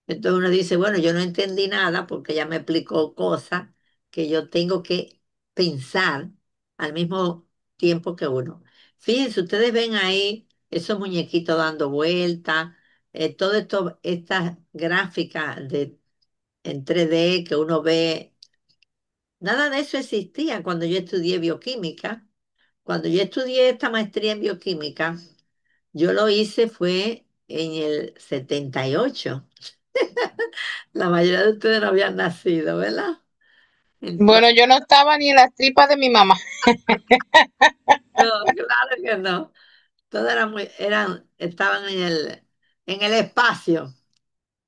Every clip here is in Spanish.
Entonces uno dice, bueno, yo no entendí nada porque ella me explicó cosas que yo tengo que pensar al mismo tiempo que uno. Fíjense, ustedes ven ahí esos muñequitos dando vueltas, todo esto, estas gráficas en 3D que uno ve, nada de eso existía cuando yo estudié bioquímica. Cuando yo estudié esta maestría en bioquímica, yo lo hice fue en el 78. La mayoría de ustedes no habían nacido, ¿verdad? Entonces, Bueno, yo no estaba ni en las tripas de mi mamá. no, claro que no. Todos estaban en el espacio.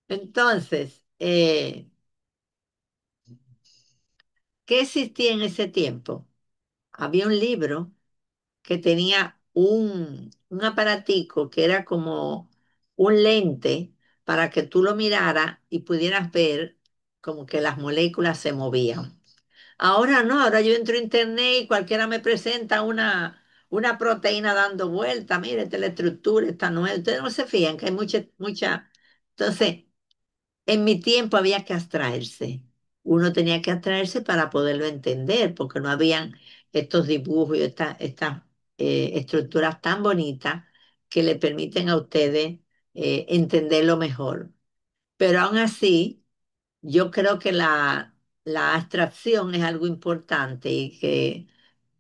Entonces, ¿qué existía en ese tiempo? Había un libro que tenía un aparatico que era como un lente para que tú lo miraras y pudieras ver como que las moléculas se movían. Ahora no, ahora yo entro a internet y cualquiera me presenta una proteína dando vuelta. Mire, esta es la estructura, esta no es. Ustedes no se fían que hay mucha. Entonces, en mi tiempo había que abstraerse. Uno tenía que abstraerse para poderlo entender, porque no habían estos dibujos y estas estructuras tan bonitas que le permiten a ustedes entenderlo mejor. Pero aún así, yo creo que la abstracción es algo importante y que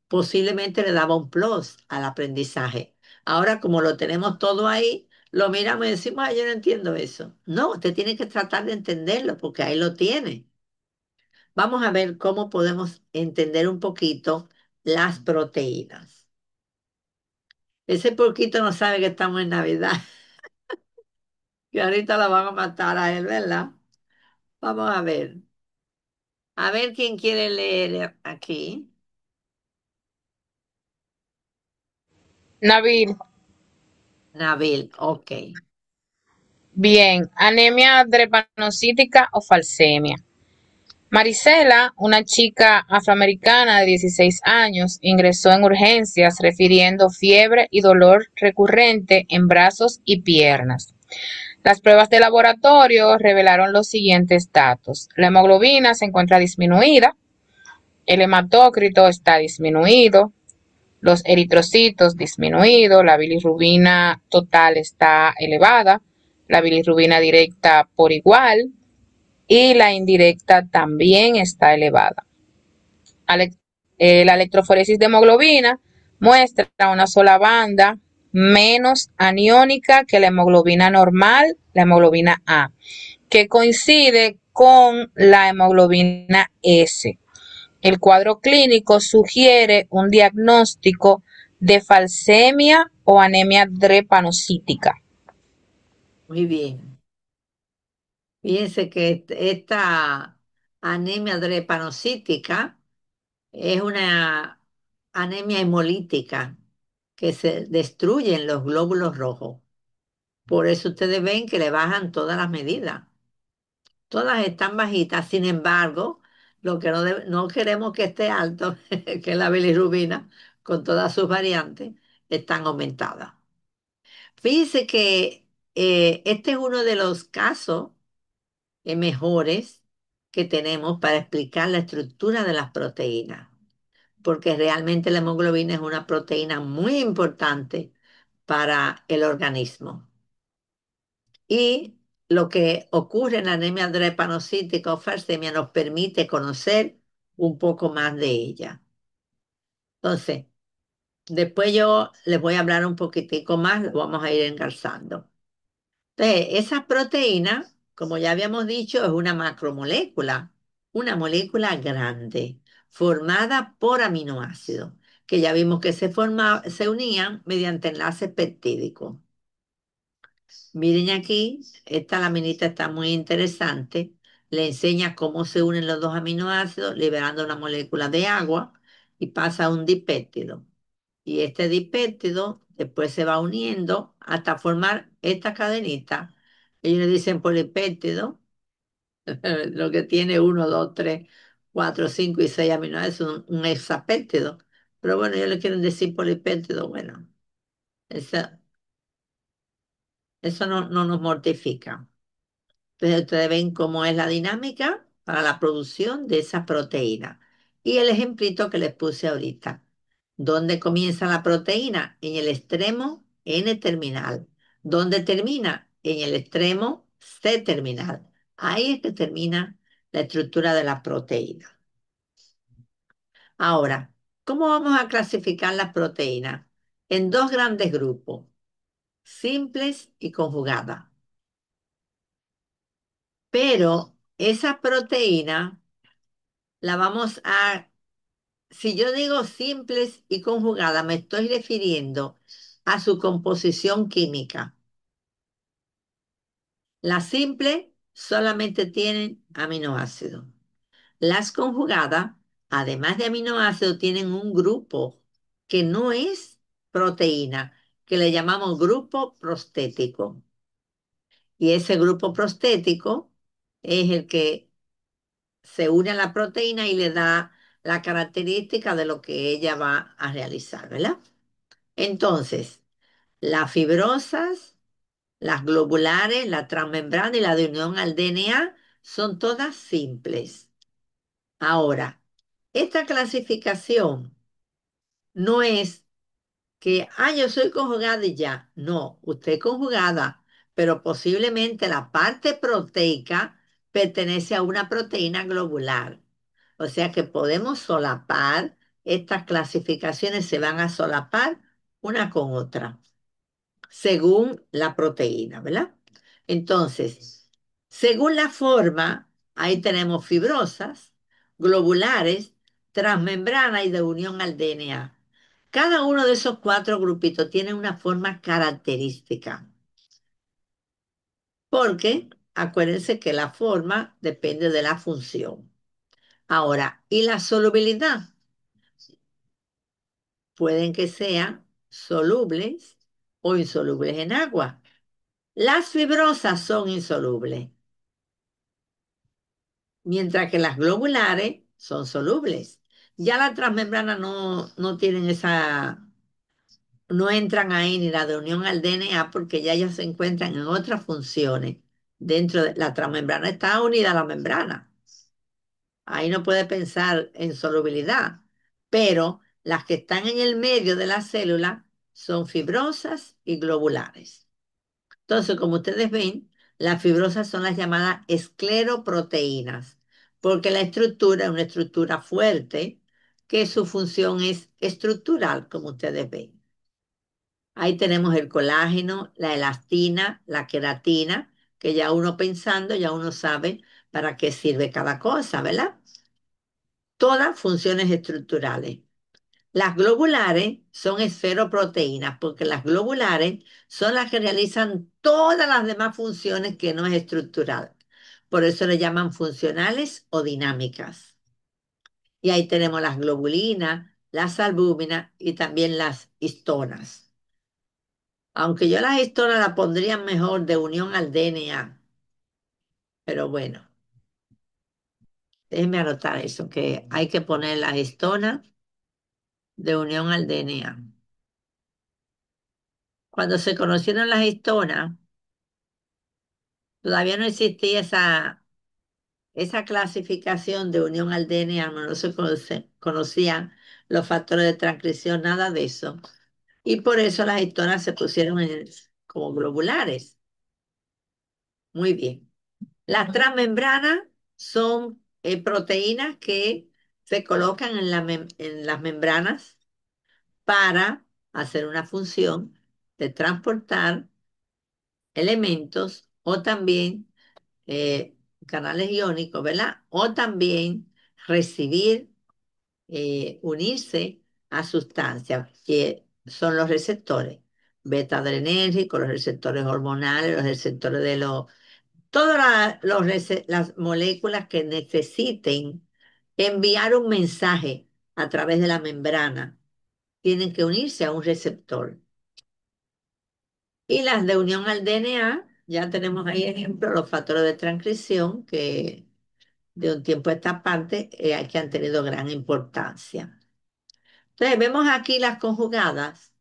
posiblemente le daba un plus al aprendizaje. Ahora, como lo tenemos todo ahí, lo miramos y decimos, yo no entiendo eso. No, usted tiene que tratar de entenderlo porque ahí lo tiene. Vamos a ver cómo podemos entender un poquito las proteínas. Ese poquito no sabe que estamos en Navidad, que ahorita lo van a matar a él, ¿verdad? Vamos a ver. A ver quién quiere leer aquí. Nabil, Nabil, ok. bien, anemia drepanocítica o falsemia. Marisela, una chica afroamericana de 16 años, ingresó en urgencias refiriendo fiebre y dolor recurrente en brazos y piernas. Las pruebas de laboratorio revelaron los siguientes datos. La hemoglobina se encuentra disminuida, el hematócrito está disminuido, los eritrocitos disminuidos, la bilirrubina total está elevada, la bilirrubina directa por igual y la indirecta también está elevada. La electroforesis de hemoglobina muestra una sola banda menos aniónica que la hemoglobina normal, la hemoglobina A, que coincide con la hemoglobina S. El cuadro clínico sugiere un diagnóstico de falsemia o anemia drepanocítica. Muy bien. Fíjense que esta anemia drepanocítica es una anemia hemolítica que se destruyen los glóbulos rojos. Por eso ustedes ven que le bajan todas las medidas. Todas están bajitas, sin embargo, lo que no queremos que esté alto, que es la bilirrubina, con todas sus variantes, están aumentadas. Fíjense que este es uno de los casos mejores que tenemos para explicar la estructura de las proteínas, porque realmente la hemoglobina es una proteína muy importante para el organismo. Y lo que ocurre en la anemia drepanocítica o falsemia nos permite conocer un poco más de ella. Entonces, después yo les voy a hablar un poquitico más, lo vamos a ir engarzando. Entonces, esa proteína, como ya habíamos dicho, es una macromolécula, una molécula grande, formada por aminoácidos, que ya vimos que se unían mediante enlaces peptídicos. Miren aquí, esta laminita está muy interesante. Le enseña cómo se unen los dos aminoácidos, liberando una molécula de agua y pasa a un dipéptido. Y este dipéptido después se va uniendo hasta formar esta cadenita. Ellos le dicen polipéptido, lo que tiene uno, dos, tres, cuatro, cinco y seis aminoácidos, un hexapéptido. Pero bueno, ellos le quieren decir polipéptido. Bueno, eso, eso no nos mortifica. Entonces ustedes ven cómo es la dinámica para la producción de esa proteína. Y el ejemplito que les puse ahorita. ¿Dónde comienza la proteína? En el extremo N terminal. ¿Dónde termina? En el extremo C terminal. Ahí es que termina la estructura de la proteína. Ahora, ¿cómo vamos a clasificar las proteínas? En dos grandes grupos, simples y conjugadas. Pero esa proteína la vamos a, si yo digo simples y conjugadas, me estoy refiriendo a su composición química. Las simples solamente tienen aminoácidos. Las conjugadas, además de aminoácidos, tienen un grupo que no es proteína, que le llamamos grupo prostético. Y ese grupo prostético es el que se une a la proteína y le da la característica de lo que ella va a realizar, ¿verdad? Entonces, las fibrosas, las globulares, la transmembrana y la de unión al DNA son todas simples. Ahora, esta clasificación no es que, yo soy conjugada y ya. No, usted es conjugada, pero posiblemente la parte proteica pertenece a una proteína globular. O sea que podemos solapar, estas clasificaciones se van a solapar una con otra, según la proteína, ¿verdad? Entonces, según la forma, ahí tenemos fibrosas, globulares, transmembrana y de unión al DNA. Cada uno de esos cuatro grupitos tiene una forma característica, porque acuérdense que la forma depende de la función. Ahora, ¿y la solubilidad? Pueden que sean solubles o insolubles en agua. Las fibrosas son insolubles, mientras que las globulares son solubles. Ya la transmembrana no tienen esa, no entran ahí ni la de unión al DNA porque ya ellas se encuentran en otras funciones. Dentro de la transmembrana está unida a la membrana. Ahí no puede pensar en solubilidad, pero las que están en el medio de la célula son fibrosas y globulares. Entonces, como ustedes ven, las fibrosas son las llamadas escleroproteínas, porque la estructura es una estructura fuerte, que su función es estructural, como ustedes ven. Ahí tenemos el colágeno, la elastina, la queratina, que ya uno pensando, ya uno sabe para qué sirve cada cosa, ¿verdad? Todas funciones estructurales. Las globulares son esferoproteínas porque las globulares son las que realizan todas las demás funciones que no es estructural. Por eso le llaman funcionales o dinámicas. Y ahí tenemos las globulinas, las albúminas y también las histonas. Aunque yo las histonas las pondría mejor de unión al DNA, pero bueno, déjenme anotar eso, que hay que poner las histonas de unión al DNA. Cuando se conocieron las histonas, todavía no existía esa clasificación de unión al DNA, no se conocían los factores de transcripción, nada de eso. Y por eso las histonas se pusieron como globulares. Muy bien. Las transmembranas son proteínas que se colocan en las membranas para hacer una función de transportar elementos o también canales iónicos, ¿verdad? O también recibir, unirse a sustancias que son los receptores, beta adrenérgicos, los receptores hormonales, los receptores de los, todas las moléculas que necesiten enviar un mensaje a través de la membrana, tienen que unirse a un receptor. Y las de unión al DNA, ya tenemos ahí ejemplo, los factores de transcripción que de un tiempo a esta parte que han tenido gran importancia. Entonces, vemos aquí las conjugadas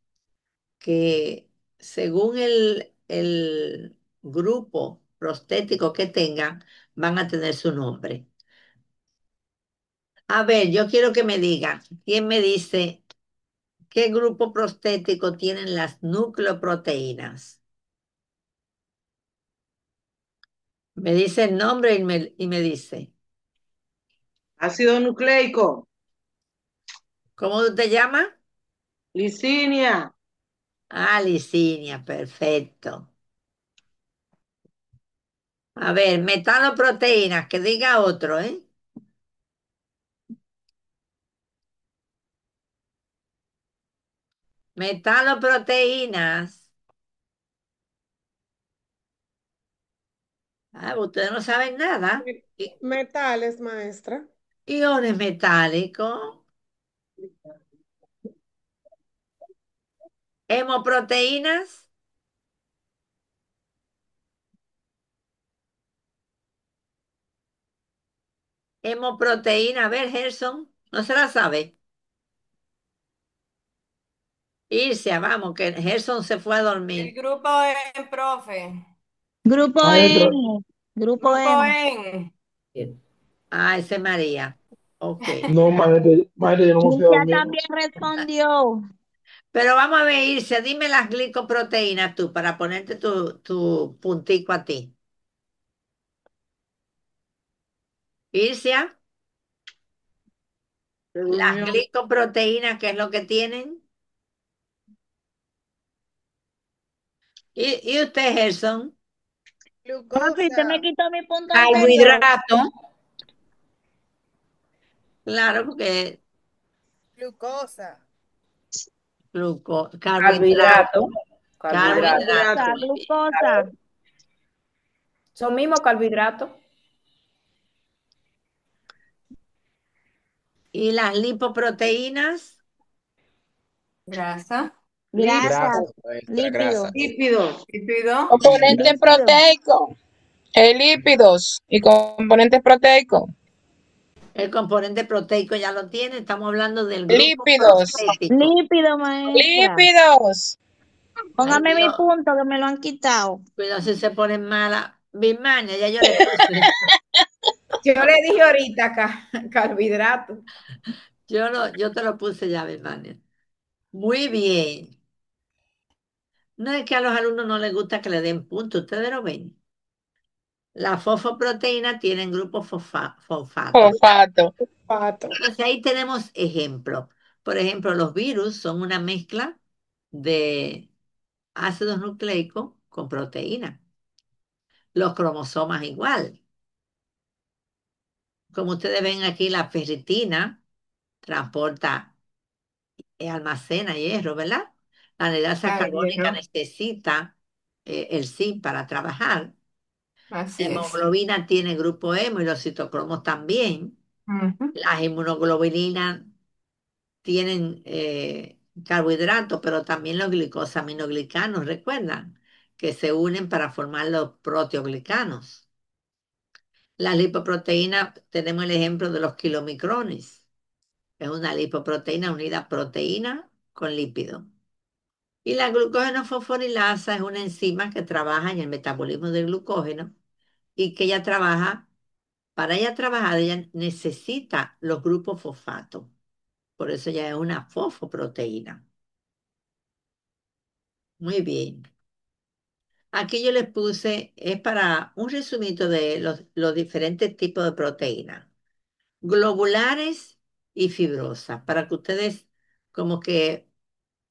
que según el grupo prostético que tengan van a tener su nombre. A ver, yo quiero que me digan, ¿quién me dice qué grupo prostético tienen las nucleoproteínas? Me dice el nombre y me dice, Ácido nucleico, ¿cómo tú te llamas? licinia, Ah, licinia, perfecto. A ver, metaloproteínas, que diga otro, ¿eh? Metaloproteínas. Ah, ustedes no saben nada. Metales, maestra. Iones metálicos, hemoproteínas, hemoproteína. A ver, Gerson, no se la sabe. Irse, vamos, que Gerson se fue a El dormir. grupo en, profe. Grupo Maestra, M, grupo Grupo M. en. Ah, ese es María. Ok. no, maestra, yo no me fui a Cintia dormir. también respondió. Pero vamos a ver, Irse, dime las glicoproteínas tú para ponerte tu puntico a ti. Irse, se las durmió. glicoproteínas, ¿qué es lo que tienen? ¿Y usted, Gerson? Papi, Glucosa, usted me quitó mi punto anterior. Carbohidrato, Claro, porque glucosa, carbohidratos, carbohidrato, carbohidrato. Glucosa, carbohidratos. Carbohidratos, Muy bien. glucosa. Son mismos carbohidratos. ¿Y las lipoproteínas? Grasa. lípidos, Grasas, Grasa, maestra, lípido, grasa. lípidos, Lípido. Componentes lípido. proteicos, lípidos y componentes proteicos. El componente proteico ya lo tiene. Estamos hablando del grupo Lípidos, prostético. Lípido, maestra. lípidos. Ay, Póngame mi Dios. punto que me lo han quitado. Cuidado si se ponen mala. Birmania, ya yo le puse. Yo le dije ahorita carbohidrato. Yo te lo puse ya, Birmania. Muy bien. No es que a los alumnos no les gusta que le den puntos, ustedes lo ven. Las fosfoproteínas tienen grupo fosfato. Fosfato. pato. Entonces ahí tenemos ejemplos. Por ejemplo, los virus son una mezcla de ácidos nucleicos con proteínas. Los cromosomas igual. Como ustedes ven aquí, la ferritina transporta y almacena hierro, ¿verdad? La anhidrasa Claro, carbónica hierro. necesita el zinc para trabajar. La Así es. hemoglobina tiene grupo hemo y los citocromos también. Ujú. Las inmunoglobulinas tienen carbohidratos, pero también los glicosaminoglicanos, ¿recuerdan? Que se unen para formar los proteoglicanos. Las lipoproteínas, tenemos el ejemplo de los kilomicrones. Es una lipoproteína unida a proteína con lípido. Y la glucógeno fosforilasa es una enzima que trabaja en el metabolismo del glucógeno y que ella trabaja, para ella trabajar, ella necesita los grupos fosfato. Por eso ya es una fosfoproteína. Muy bien. Aquí yo les puse, es para un resumito de los diferentes tipos de proteínas. Globulares y fibrosas, para que ustedes como que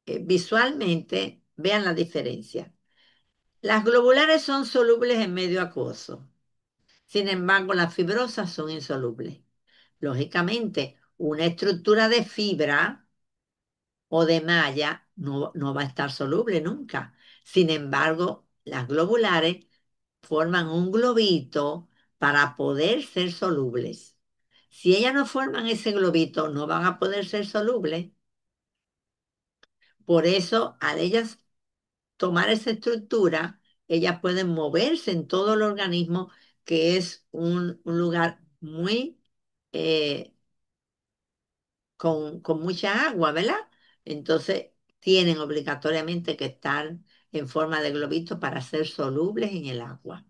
visualmente vean la diferencia. Las globulares son solubles en medio acuoso. Sin embargo, las fibrosas son insolubles. Lógicamente, una estructura de fibra o de malla no va a estar soluble nunca. Sin embargo, las globulares forman un globito para poder ser solubles. Si ellas no forman ese globito, no van a poder ser solubles. Por eso, al ellas tomar esa estructura, ellas pueden moverse en todo el organismo, que es un lugar muy eh, con mucha agua, ¿verdad? Entonces, tienen obligatoriamente que estar en forma de globito para ser solubles en el agua.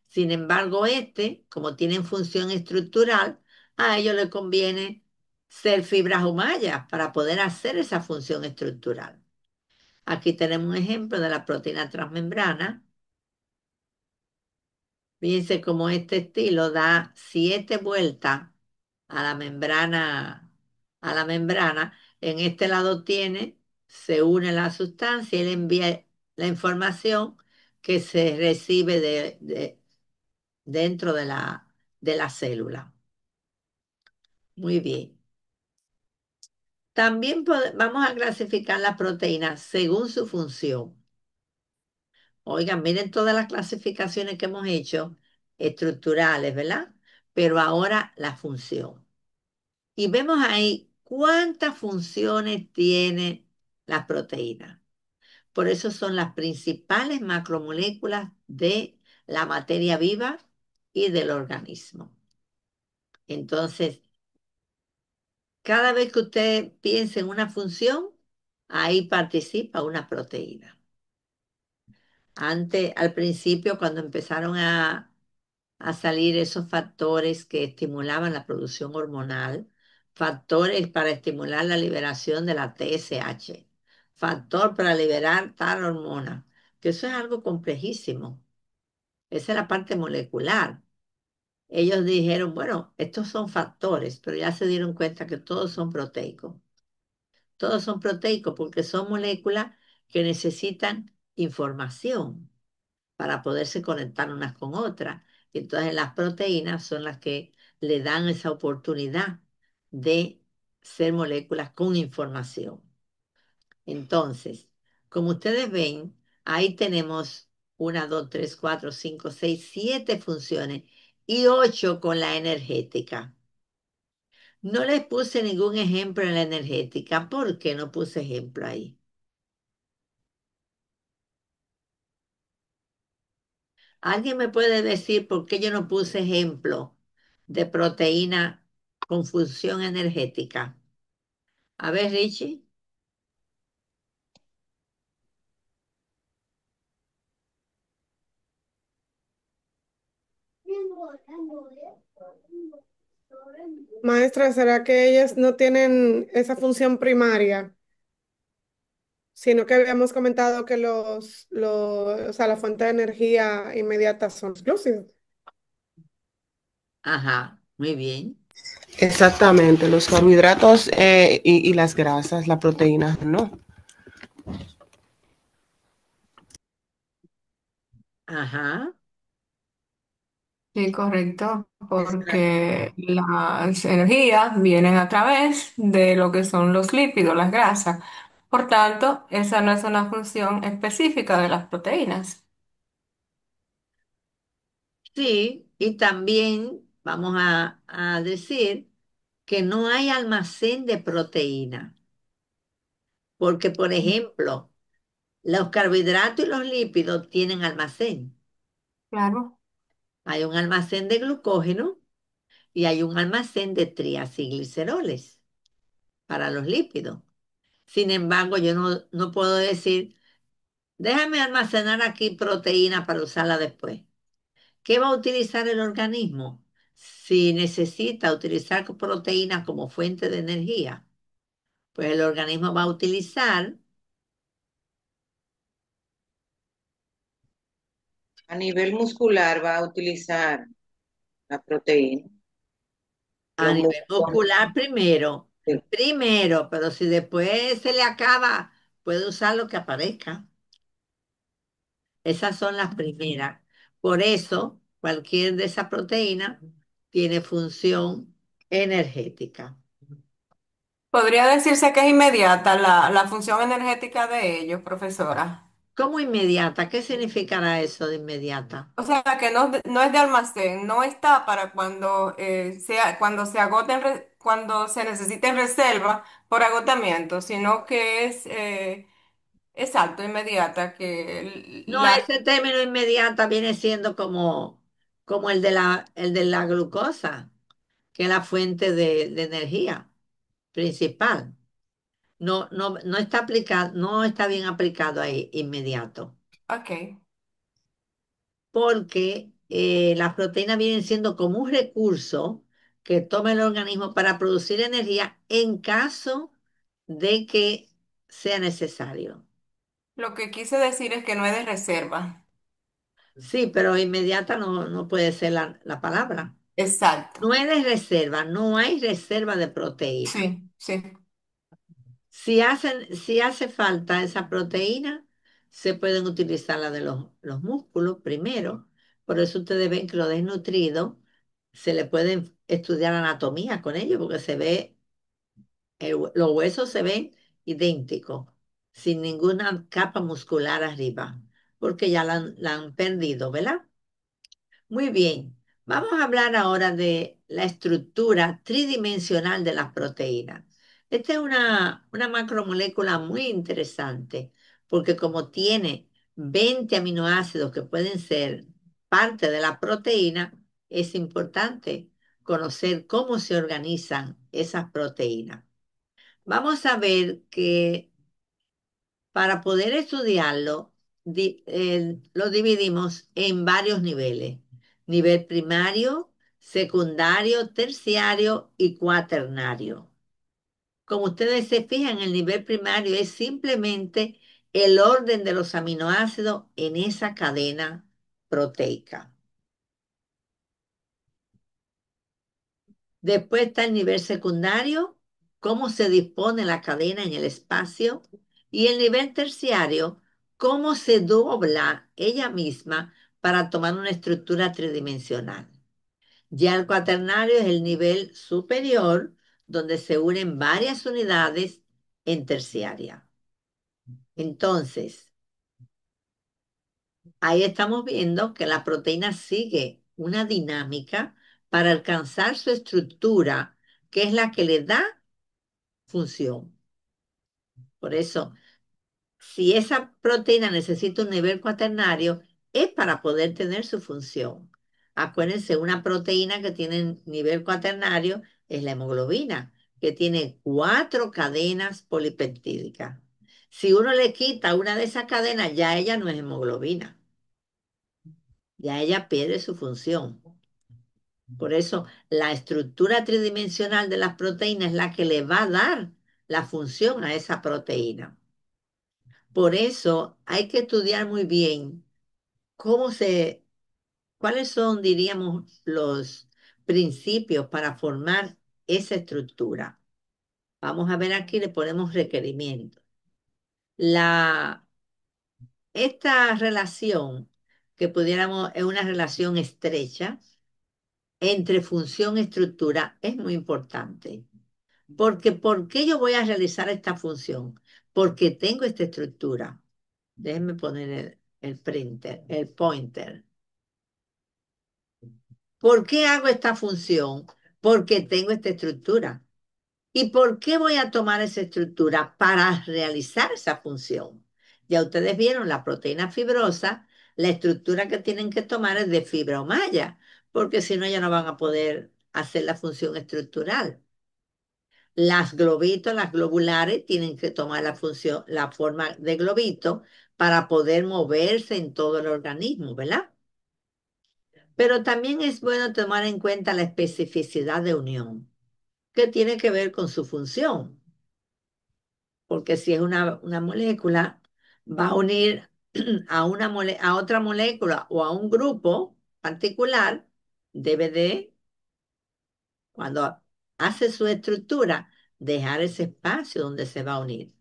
Sin embargo, como tienen función estructural, a ellos les conviene ser fibras o mallas para poder hacer esa función estructural. Aquí tenemos un ejemplo de la proteína transmembrana. Fíjense cómo este estilo da 7 vueltas a la membrana. En este lado se une la sustancia y le envía la información que se recibe dentro de la célula. Muy bien. También vamos a clasificar las proteínas según su función. Oigan, miren todas las clasificaciones que hemos hecho, estructurales, ¿verdad? Pero ahora la función. Y vemos ahí cuántas funciones tiene la proteína. Por eso son las principales macromoléculas de la materia viva y del organismo. Entonces, cada vez que usted piense en una función, ahí participa una proteína. Antes, al principio, cuando empezaron a salir esos factores que estimulaban la producción hormonal, factores para estimular la liberación de la TSH, factor para liberar tal hormona, que eso es algo complejísimo. Esa es la parte molecular. Ellos dijeron, bueno, estos son factores, pero ya se dieron cuenta que todos son proteicos. Todos son proteicos porque son moléculas que necesitan información para poderse conectar unas con otras. Y entonces las proteínas son las que le dan esa oportunidad de ser moléculas con información. Entonces, como ustedes ven, ahí tenemos 1, 2, 3, 4, 5, 6, 7 funciones y 8 con la energética. No les puse ningún ejemplo en la energética. ¿Por qué no puse ejemplo ahí? ¿Alguien me puede decir por qué yo no puse ejemplo de proteína con función energética? A ver, Richie. Maestra, ¿será que ellas no tienen esa función primaria? Sino que habíamos comentado que o sea, la fuente de energía inmediata son los glúcidos. Ajá, muy bien. Exactamente, los carbohidratos y las grasas, la proteína, no. Ajá. Sí, correcto, Exacto. porque las energías vienen a través de lo que son los lípidos, las grasas. Por tanto, esa no es una función específica de las proteínas. Sí, y también vamos a decir que no hay almacén de proteína, porque, por ejemplo, los carbohidratos y los lípidos tienen almacén. Claro. Hay un almacén de glucógeno y hay un almacén de triacilgliceroles para los lípidos. Sin embargo, yo no puedo decir, déjame almacenar aquí proteína para usarla después. ¿Qué va a utilizar el organismo si necesita utilizar proteína como fuente de energía? Pues el organismo va a utilizar A nivel muscular va a utilizar la proteína, a los nivel músculos. muscular primero, pero si después se le acaba, puede usar lo que aparezca. Esas son las primeras. Por eso, cualquier de esas proteínas tiene función energética. Podría decirse que es inmediata la función energética de ellos, profesora. ¿Cómo inmediata? ¿Qué significará eso de inmediata? O sea, que no es de almacén, no está para cuando, cuando se agoten, cuando se necesiten reserva por agotamiento, sino que es exacto, inmediata, que No, ese término inmediata viene siendo como el de la glucosa, que es la fuente de energía principal. No está aplicado, no está bien aplicado ahí inmediato, ok. porque las proteínas vienen siendo como un recurso que toma el organismo para producir energía en caso de que sea necesario. Lo que quise decir es que no es de reserva. Sí, pero inmediata no puede ser la palabra. Exacto. No es de reserva, no hay reserva de proteína. Sí, sí. Si hace falta esa proteína, se pueden utilizar la de los músculos primero. Por eso ustedes ven que los desnutridos se le pueden estudiar anatomía con ellos, porque se ve, los huesos se ven idénticos, sin ninguna capa muscular arriba, porque ya la han perdido, ¿verdad? Muy bien, vamos a hablar ahora de la estructura tridimensional de las proteínas. Esta es una macromolécula muy interesante porque como tiene 20 aminoácidos que pueden ser parte de la proteína, es importante conocer cómo se organizan esas proteínas. Vamos a ver que para poder estudiarlo, lo dividimos en varios niveles. Nivel primario, secundario, terciario y cuaternario. Como ustedes se fijan, el nivel primario es simplemente el orden de los aminoácidos en esa cadena proteica. Después está el nivel secundario, cómo se dispone la cadena en el espacio. Y el nivel terciario, cómo se dobla ella misma para tomar una estructura tridimensional. Ya el cuaternario es el nivel superior, donde se unen varias unidades en terciaria. Entonces, ahí estamos viendo que la proteína sigue una dinámica para alcanzar su estructura, que es la que le da función. Por eso, si esa proteína necesita un nivel cuaternario, es para poder tener su función. Acuérdense, una proteína que tiene nivel cuaternario es la hemoglobina, que tiene 4 cadenas polipeptídicas. Si uno le quita una de esas cadenas, ya ella no es hemoglobina, ya ella pierde su función. Por eso, la estructura tridimensional de las proteínas es la que le va a dar la función a esa proteína. Por eso hay que estudiar muy bien cuáles son, diríamos, los principios para formar esa estructura. Vamos a ver aquí, le ponemos requerimientos. La, esta relación que pudiéramos, es una relación estrecha entre función y estructura, es muy importante. Porque, ¿por qué yo voy a realizar esta función? Porque tengo esta estructura. Déjenme poner el printer, el pointer. ¿Por qué hago esta función? Porque tengo esta estructura. ¿Y por qué voy a tomar esa estructura para realizar esa función? Ya ustedes vieron la proteína fibrosa, la estructura que tienen que tomar es de fibra o malla, porque si no ya no van a poder hacer la función estructural. Las globitos, las globulares, tienen que tomar la función, la forma de globito para poder moverse en todo el organismo, ¿verdad? Pero también es bueno tomar en cuenta la especificidad de unión, que tiene que ver con su función, porque si es una molécula, va a unir a otra molécula o a un grupo particular, debe de, cuando hace su estructura, dejar ese espacio donde se va a unir.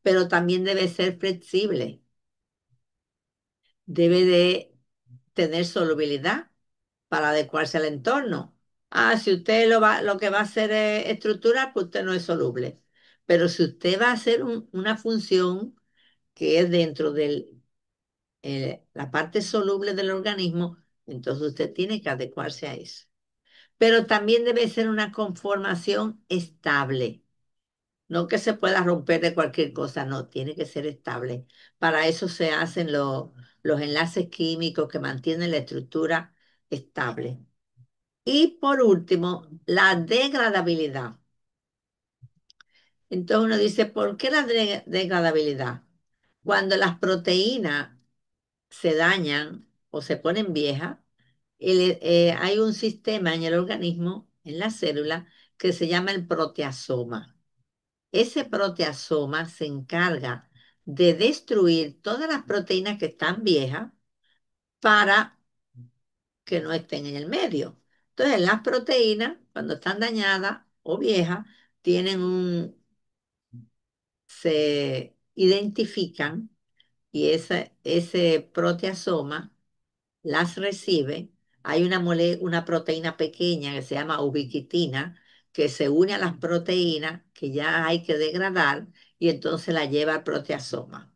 Pero también debe ser flexible, debe de tener solubilidad para adecuarse al entorno. Ah, si usted lo que va a hacer es estructurar, pues usted no es soluble. Pero si usted va a hacer una función que es dentro de la parte soluble del organismo, entonces usted tiene que adecuarse a eso. Pero también debe ser una conformación estable, no que se pueda romper de cualquier cosa, no, tiene que ser estable. Para eso se hacen los enlaces químicos que mantienen la estructura estable. Y por último, la degradabilidad. Entonces uno dice, ¿por qué la degradabilidad? Cuando las proteínas se dañan o se ponen viejas, hay un sistema en el organismo, en la célula, que se llama el proteasoma. Ese proteasoma se encarga de destruir todas las proteínas que están viejas para que no estén en el medio. Entonces, las proteínas, cuando están dañadas o viejas, se identifican y ese proteasoma las recibe. Hay una proteína pequeña que se llama ubiquitina que se une a las proteínas que ya hay que degradar y entonces la lleva al proteasoma.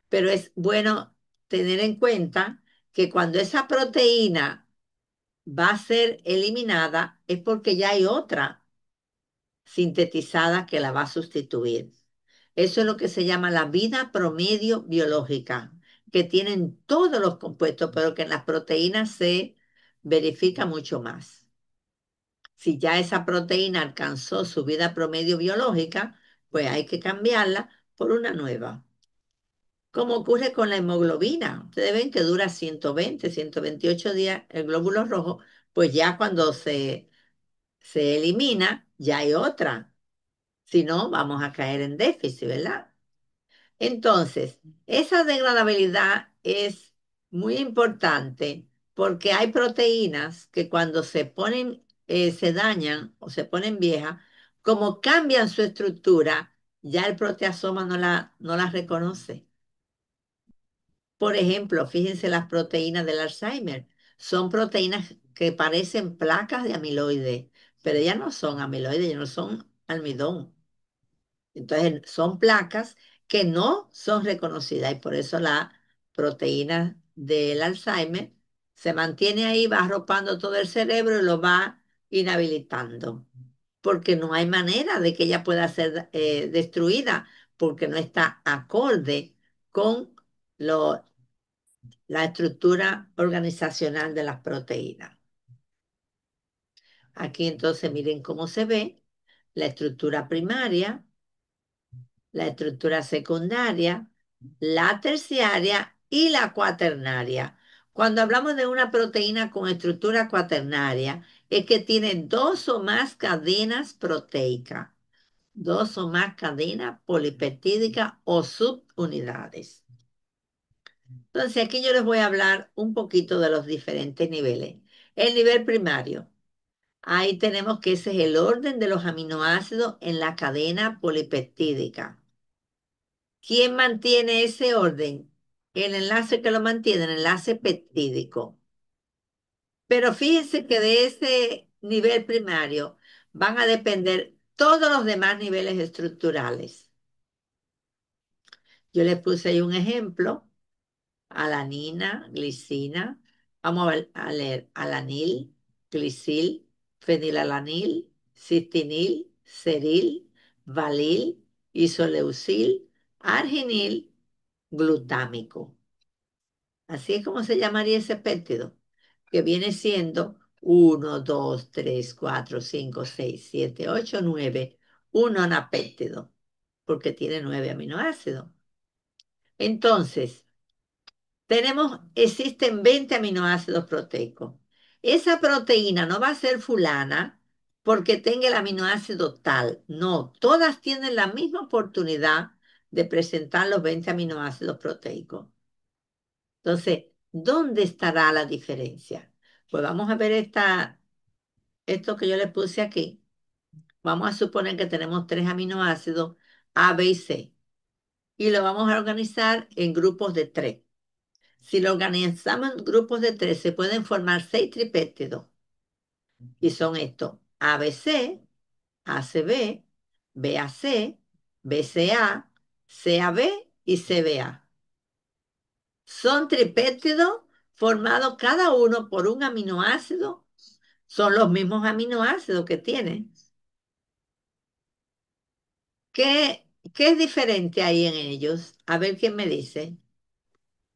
Pero es bueno tener en cuenta que cuando esa proteína va a ser eliminada es porque ya hay otra sintetizada que la va a sustituir. Eso es lo que se llama la vida promedio biológica, que tienen todos los compuestos, pero que en las proteínas se verifica mucho más. Si ya esa proteína alcanzó su vida promedio biológica, pues hay que cambiarla por una nueva. Como ocurre con la hemoglobina. Ustedes ven que dura 120, 128 días el glóbulo rojo, pues ya cuando se elimina, ya hay otra. Si no, vamos a caer en déficit, ¿verdad? Entonces, esa degradabilidad es muy importante porque hay proteínas que cuando se dañan o se ponen viejas, como cambian su estructura, ya el proteasoma no las reconoce. Por ejemplo, fíjense las proteínas del Alzheimer. Son proteínas que parecen placas de amiloide, pero ellas no son amiloide, ellas no son almidón. Entonces, son placas que no son reconocidas y por eso la proteína del Alzheimer se mantiene ahí, va arropando todo el cerebro y lo va inhabilitando, porque no hay manera de que ella pueda ser destruida, porque no está acorde con lo- la estructura organizacional de las proteínas. Aquí entonces miren cómo se ve la estructura primaria, la estructura secundaria, la terciaria y la cuaternaria. Cuando hablamos de una proteína con estructura cuaternaria, es que tiene dos o más cadenas proteicas, dos o más cadenas polipeptídicas o subunidades. Entonces, aquí yo les voy a hablar un poquito de los diferentes niveles. El nivel primario. Ahí tenemos que ese es el orden de los aminoácidos en la cadena polipeptídica. ¿Quién mantiene ese orden? El enlace que lo mantiene, el enlace peptídico. Pero fíjense que de ese nivel primario van a depender todos los demás niveles estructurales. Yo les puse ahí un ejemplo, alanina, glicina. Vamos a leer alanil, glicil, fenilalanil, citinil, seril, valil, isoleucil, arginil, glutámico. Así es como se llamaría ese péptido, que viene siendo 1, 2, 3, 4, 5, 6, 7, 8, 9, un anapéptido, porque tiene 9 aminoácidos. Entonces, existen 20 aminoácidos proteicos. Esa proteína no va a ser fulana porque tenga el aminoácido tal. No, todas tienen la misma oportunidad de presentar los 20 aminoácidos proteicos. Entonces, ¿dónde estará la diferencia? Pues vamos a ver esto que yo le puse aquí. Vamos a suponer que tenemos tres aminoácidos A, B y C y lo vamos a organizar en grupos de tres. Si lo organizamos en grupos de tres, se pueden formar seis tripéptidos y son estos: ABC, ACB, BAC, BCA, CAB y CBA. Son tripéptidos formados cada uno por un aminoácido. Son los mismos aminoácidos que tienen. ¿Qué es diferente ahí en ellos? A ver quién me dice.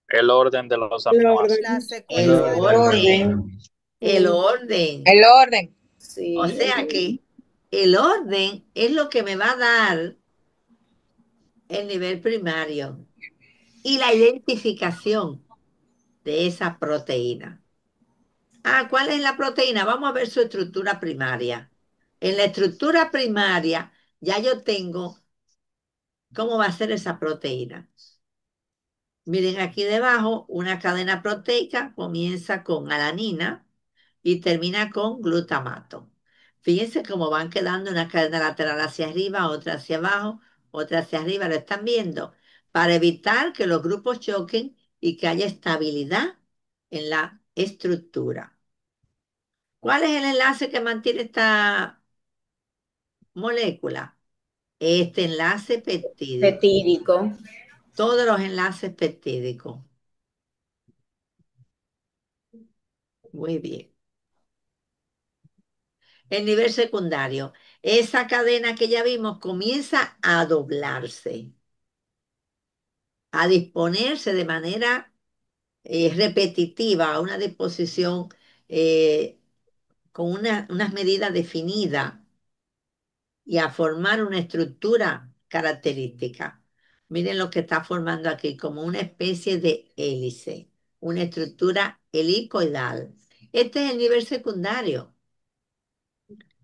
El orden de los El aminoácidos. La orden. El secuencia de los orden, aminoácidos. Orden. el Mm, orden. El orden. O Sí. sea que el orden es lo que me va a dar el nivel primario y la identificación de esa proteína. ¿Cuál es la proteína? Vamos a ver su estructura primaria. En la estructura primaria ya yo tengo cómo va a ser esa proteína. Miren aquí debajo, una cadena proteica comienza con alanina y termina con glutamato. Fíjense cómo van quedando una cadena lateral hacia arriba, otra hacia abajo, otra hacia arriba. ¿Lo están viendo? Para evitar que los grupos choquen y que haya estabilidad en la estructura. ¿Cuál es el enlace que mantiene esta molécula? Este enlace peptídico. Petídico. Todos los enlaces peptídicos. Muy bien. El nivel secundario. Esa cadena que ya vimos comienza a doblarse, a disponerse de manera repetitiva, a una disposición eh, con unas medidas definidas y a formar una estructura característica. Miren lo que está formando aquí, como una especie de hélice, una estructura helicoidal. Este es el nivel secundario.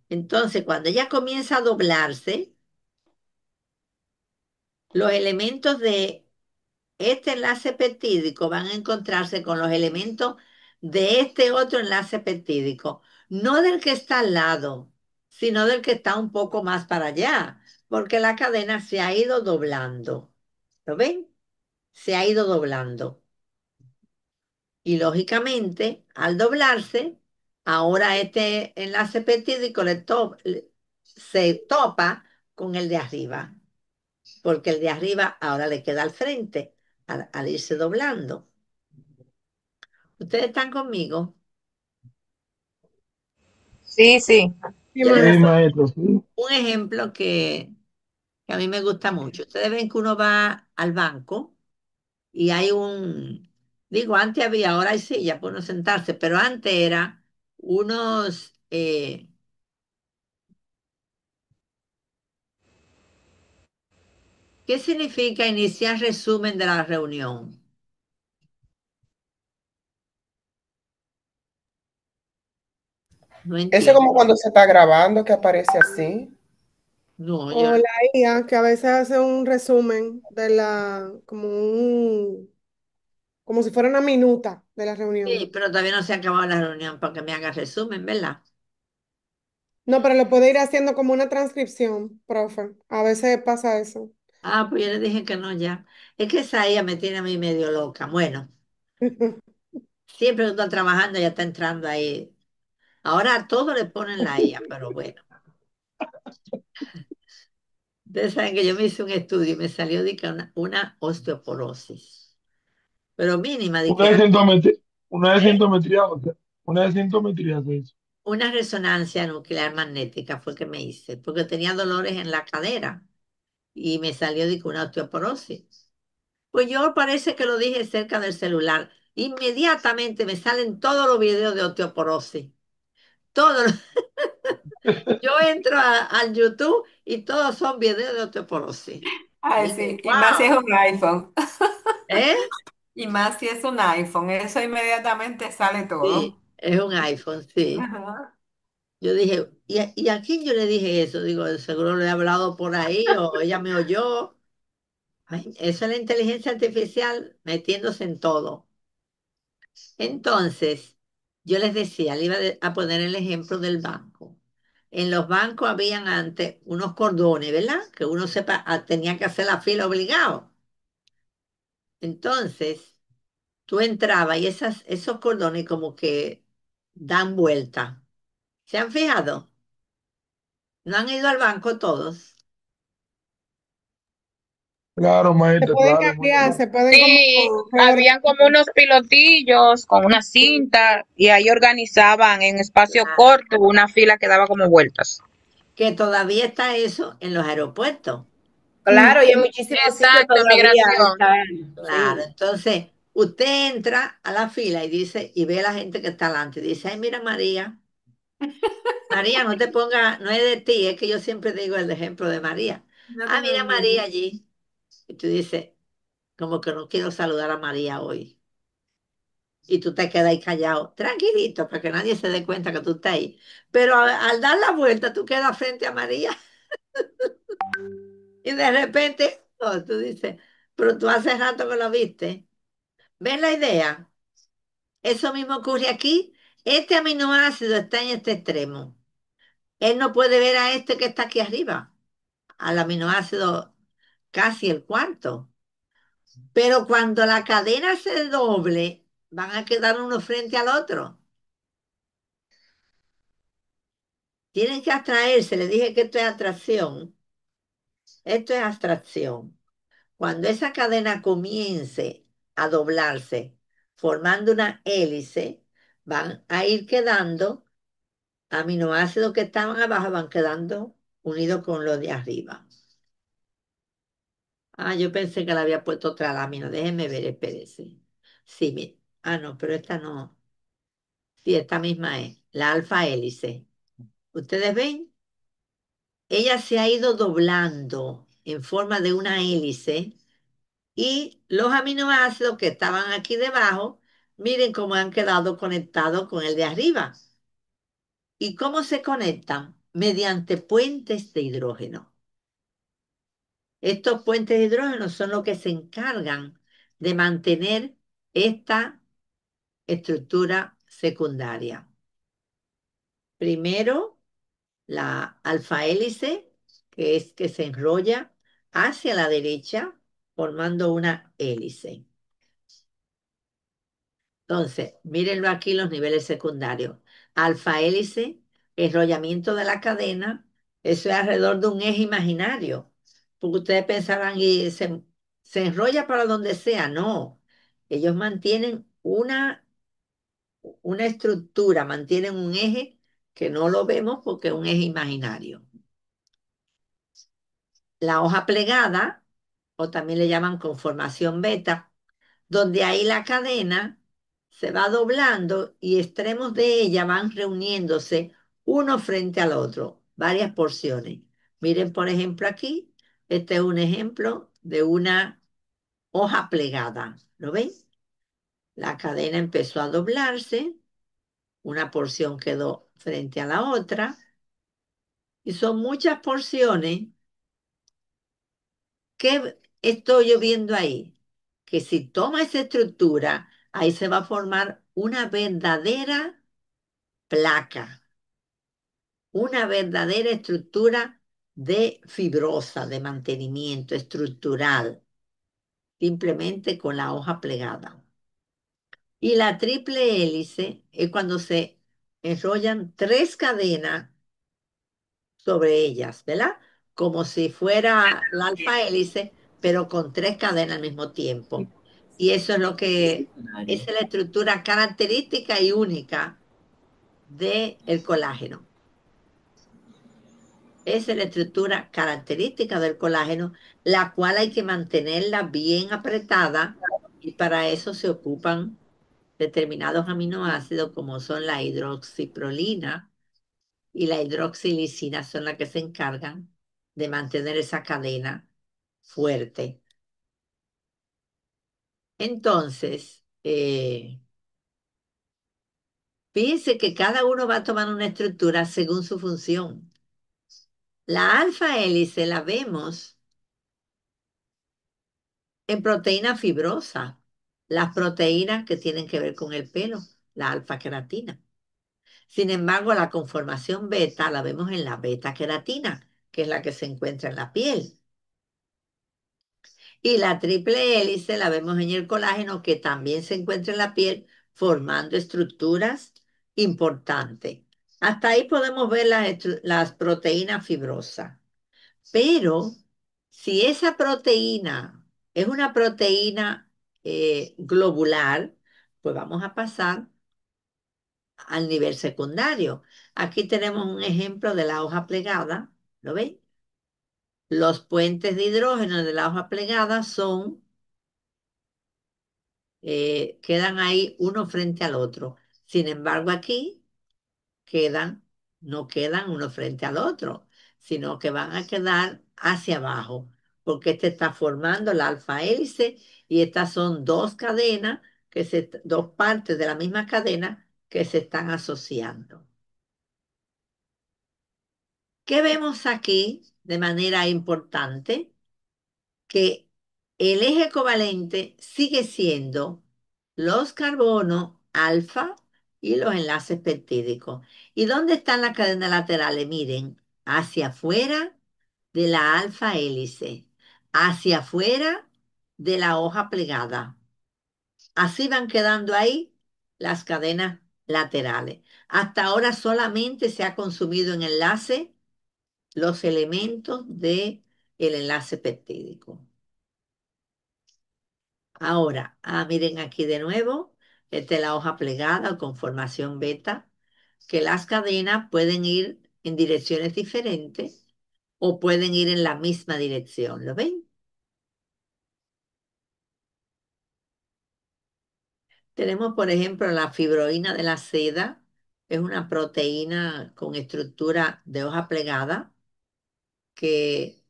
Entonces, cuando ella comienza a doblarse, los elementos de este enlace peptídico van a encontrarse con los elementos de este otro enlace peptídico, no del que está al lado, sino del que está un poco más para allá, porque la cadena se ha ido doblando. ¿Lo ven? Se ha ido doblando. Y lógicamente, al doblarse, ahora este enlace peptídico se topa con el de arriba, porque el de arriba ahora le queda al frente al irse doblando. ¿Ustedes están conmigo? Sí, sí. Sí, Yo les voy Sí, a maestra. poner maestro, sí. un ejemplo que a mí me gusta mucho. Ustedes ven que uno va al banco y hay digo, antes había, ahora hay silla para uno sentarse, pero antes era unos, ¿qué significa iniciar resumen de la reunión? No Eso es entiendo. como cuando se está grabando que aparece así. No, yo O no. la IA, que a veces hace un resumen de como si fuera una minuta de la Sí, reunión. pero todavía no se ha acabado la reunión para que me haga resumen, ¿verdad? No, pero lo puede ir haciendo como una transcripción, profe. A veces pasa eso. Pues yo le dije que no ya. Es que esa ella me tiene a mí medio loca. Bueno, siempre que está trabajando ya está entrando ahí. Ahora a todo le ponen la IA, pero bueno. Ustedes saben que yo me hice un estudio y me salió de que una osteoporosis. Pero mínima, de que Una de sintometría, una de ¿eh? sintometría, o sea, una de sintometría se hizo. Una resonancia nuclear magnética fue que me hice, porque tenía dolores en la cadera y me salió de que una osteoporosis. Pues yo parece que lo dije cerca del celular. Inmediatamente me salen todos los videos de osteoporosis. Todos. Yo entro al YouTube y todos son videos de osteoporosis. Ay, Dije, sí, y más si es wow. un iPhone. ¿Eh? Y más si es un iPhone, eso inmediatamente sale todo. Sí, es un iPhone, sí. Ajá. Yo dije, ¿y a quién yo le dije eso? Digo, seguro le he hablado por ahí o ella me oyó. Ay, eso es la inteligencia artificial metiéndose en todo. Entonces, yo les decía, le iba a poner el ejemplo del banco. En los bancos habían antes unos cordones, ¿verdad? Que uno tenía que hacer la fila obligado. Entonces, tú entrabas y esos cordones como que dan vuelta. ¿Se han fijado? ¿No han ido al banco todos? Claro, Se maestro, pueden claro, hemos ido al cambiar, banco. se pueden como Sí, reorganizar. habían como unos pilotillos con una cinta y ahí organizaban en espacio Claro. corto una fila que daba como vueltas. Que todavía está eso en los aeropuertos. Mm. Claro, y en muchísimos sitios Exacto, todavía migración. está. Claro, Sí. entonces usted entra a la fila y dice, y ve a la gente que está delante, y dice, ay, mira María, María, no te ponga, no es de ti, es que yo siempre digo el ejemplo de María. No te Mira María preocupes. allí. Y tú dices, como que no quiero saludar a María hoy. y tú te quedas ahí callado, tranquilito, para que nadie se dé cuenta que tú estás ahí. Pero al dar la vuelta, tú quedas frente a María y de repente, oh, tú dices, pero tú hace rato que lo viste. ¿Ven la idea? Eso mismo ocurre aquí. Este aminoácido está en este extremo. Él no puede ver a este que está aquí arriba, al aminoácido casi el cuarto. Pero cuando la cadena se doble, van a quedar uno frente al otro. Tienen que atraerse. Le dije que esto es atracción. Esto es abstracción. Cuando esa cadena comience a doblarse, formando una hélice, van a ir quedando aminoácidos que estaban abajo, van quedando unidos con los de arriba. Ah, yo pensé que le había puesto otra lámina. Déjenme ver, espérese. Sí, ah, no, pero esta no. Sí, esta misma es, la alfa hélice. ¿Ustedes ven? Ella se ha ido doblando en forma de una hélice y los aminoácidos que estaban aquí debajo, miren cómo han quedado conectados con el de arriba. ¿Y cómo se conectan? Mediante puentes de hidrógeno. Estos puentes de hidrógeno son los que se encargan de mantener esta estructura secundaria. Primero, la alfa hélice, que es que se enrolla hacia la derecha formando una hélice. Entonces, mírenlo aquí los niveles secundarios. Alfa hélice, enrollamiento de la cadena, eso es alrededor de un eje imaginario. Porque ustedes pensarán, y se enrolla para donde sea. No, ellos mantienen una estructura, mantienen un eje que no lo vemos porque es un eje imaginario. La hoja plegada, o también le llaman conformación beta, donde ahí la cadena se va doblando y extremos de ella van reuniéndose uno frente al otro, varias porciones. Miren, por ejemplo, aquí, este es un ejemplo de una hoja plegada. ¿Lo ven? La cadena empezó a doblarse, una porción quedó frente a la otra, y son muchas porciones. ¿Qué estoy yo viendo ahí? Que si toma esa estructura, ahí se va a formar placa, una verdadera estructura de fibrosa, de mantenimiento estructural, simplemente con la hoja plegada. Y la triple hélice es cuando se enrollan tres cadenas sobre ellas, ¿verdad? Como si fuera la alfa hélice, pero con tres cadenas al mismo tiempo. Y eso es lo que esa es la estructura característica y única del colágeno. Esa es la estructura característica del colágeno, la cual hay que mantenerla bien apretada y para eso se ocupan determinados aminoácidos como son la hidroxiprolina y la hidroxilisina son las que se encargan de mantener esa cadena fuerte. Entonces, fíjense que cada uno va a tomar una estructura según su función. La alfa hélice la vemos en proteína fibrosa, las proteínas que tienen que ver con el pelo, la alfa queratina. Sin embargo, la conformación beta la vemos en la beta queratina, que es la que se encuentra en la piel. Y la triple hélice la vemos en el colágeno, que también se encuentra en la piel, formando estructuras importantes. Hasta ahí podemos ver las proteínas fibrosas. Pero si esa proteína es una proteína globular, pues vamos a pasar al nivel secundario. Aquí tenemos un ejemplo de la hoja plegada, ¿lo ven? Los puentes de hidrógeno de la hoja plegada quedan ahí uno frente al otro. Sin embargo, aquí quedan, no quedan uno frente al otro, sino que van a quedar hacia abajo, porque este está formando la alfa hélice y estas son dos cadenas dos partes de la misma cadena que se están asociando. ¿Qué vemos aquí de manera importante? Que el eje covalente sigue siendo los carbonos alfa y los enlaces peptídicos. ¿Y dónde están las cadenas laterales? Miren, hacia afuera de la alfa hélice, hacia afuera de la hoja plegada. Así van quedando ahí las cadenas laterales. Hasta ahora solamente se ha consumido en enlace los elementos del enlace peptídico. Ahora, miren aquí de nuevo, esta es la hoja plegada con formación beta, que las cadenas pueden ir en direcciones diferentes o pueden ir en la misma dirección. ¿Lo ven? Tenemos, por ejemplo, la fibroína de la seda, es una proteína con estructura de hoja plegada que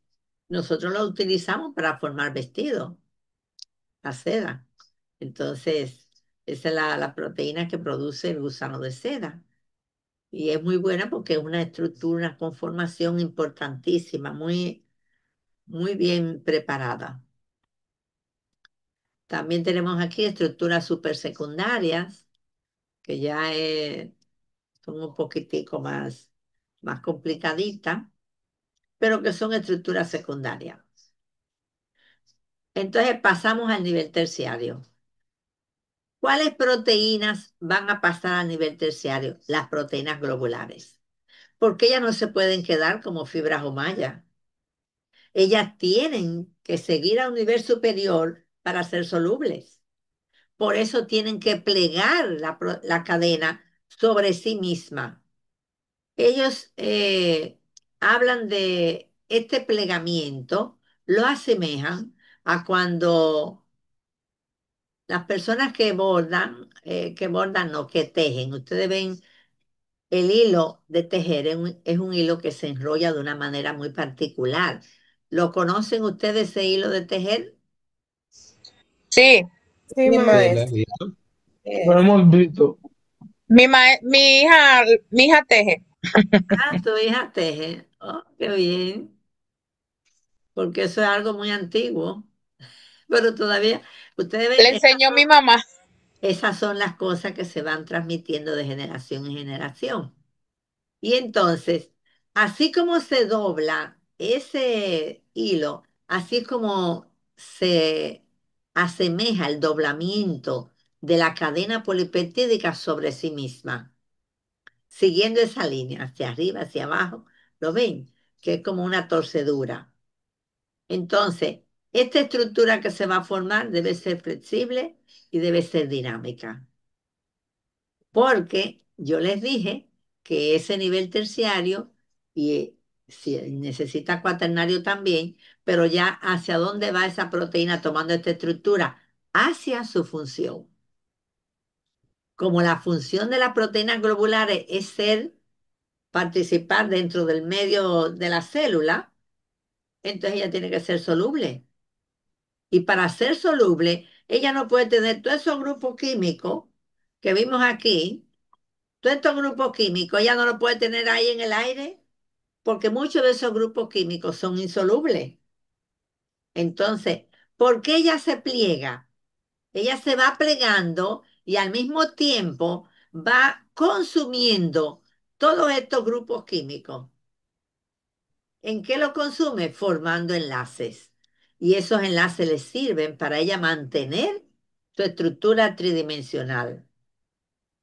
nosotros la utilizamos para formar vestidos, la seda. Entonces, esa es la proteína que produce el gusano de seda. Y es muy buena porque es una estructura, una conformación importantísima, muy, muy bien preparada. También tenemos aquí estructuras supersecundarias, que ya son un poquitico más complicaditas, pero que son estructuras secundarias. Entonces pasamos al nivel terciario. ¿Cuáles proteínas van a pasar al nivel terciario? Las proteínas globulares. Porque ellas no se pueden quedar como fibras o mallas. Ellas tienen que seguir a un nivel superior para ser solubles. Por eso tienen que plegar la cadena sobre sí misma. Ellos hablan de este plegamiento, lo asemejan a cuando las personas que bordan, no, que tejen. Ustedes ven el hilo de tejer, es un hilo que se enrolla de una manera muy particular. ¿Lo conocen ustedes ese hilo de tejer? Sí, Sí, Sí, ma. Sí, la maestra. Gina. Lo Eh, hemos visto. mi hija teje. tu hija teje. Oh, qué bien, porque eso es algo muy antiguo, pero todavía, ustedes ven, Le enseñó mi mamá. esas son las cosas que se van transmitiendo de generación en generación. Y entonces, así como se dobla ese hilo, así es como se asemeja el doblamiento de la cadena polipeptídica sobre sí misma, siguiendo esa línea, hacia arriba, hacia abajo, ¿lo ven? Que es como una torcedura. Entonces, esta estructura que se va a formar debe ser flexible y debe ser dinámica, porque yo les dije que ese nivel terciario y si necesita cuaternario también, pero ya hacia dónde va esa proteína tomando esta estructura, hacia su función. Como la función de las proteínas globulares es participar dentro del medio de la célula, entonces ella tiene que ser soluble. Y para ser soluble, ella no puede tener todos esos grupos químicos que vimos aquí, todos estos grupos químicos, ella no lo puede tener ahí en el aire, porque muchos de esos grupos químicos son insolubles. Entonces, ¿por qué ella se pliega? Ella se va plegando y al mismo tiempo va consumiendo todos estos grupos químicos. ¿En qué lo consume? Formando enlaces. Y esos enlaces le sirven para ella mantener su estructura tridimensional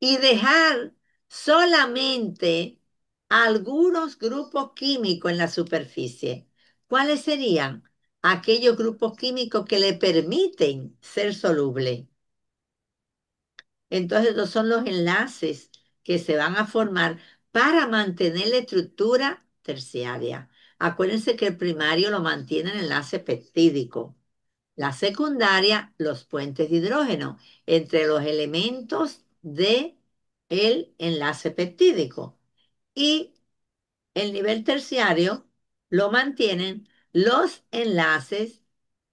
y dejar solamente algunos grupos químicos en la superficie. ¿Cuáles serían? Aquellos grupos químicos que le permiten ser soluble. Entonces, estos son los enlaces que se van a formar para mantener la estructura terciaria. Acuérdense que el primario lo mantiene el enlace peptídico. La secundaria, los puentes de hidrógeno entre los elementos de el enlace peptídico. Y el nivel terciario lo mantienen los enlaces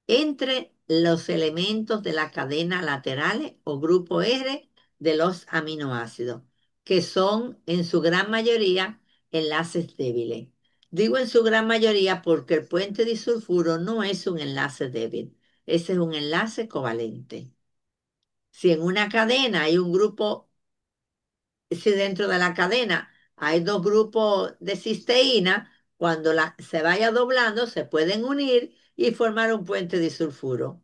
entre los elementos de la cadena laterales o grupo R de los aminoácidos, que son en su gran mayoría enlaces débiles. Digo en su gran mayoría porque el puente disulfuro no es un enlace débil, ese es un enlace covalente. Si en una cadena hay un grupo, si dentro de la cadena hay dos grupos de cisteína, cuando se vaya doblando se pueden unir y formar un puente disulfuro.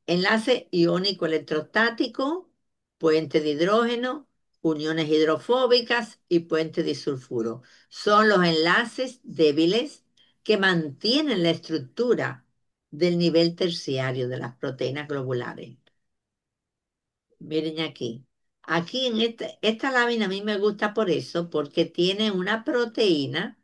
Enlace iónico electrostático, puente de hidrógeno, uniones hidrofóbicas y puente disulfuro. Son los enlaces débiles que mantienen la estructura del nivel terciario de las proteínas globulares. Miren aquí. Aquí en esta lámina a mí me gusta por eso, porque tiene una proteína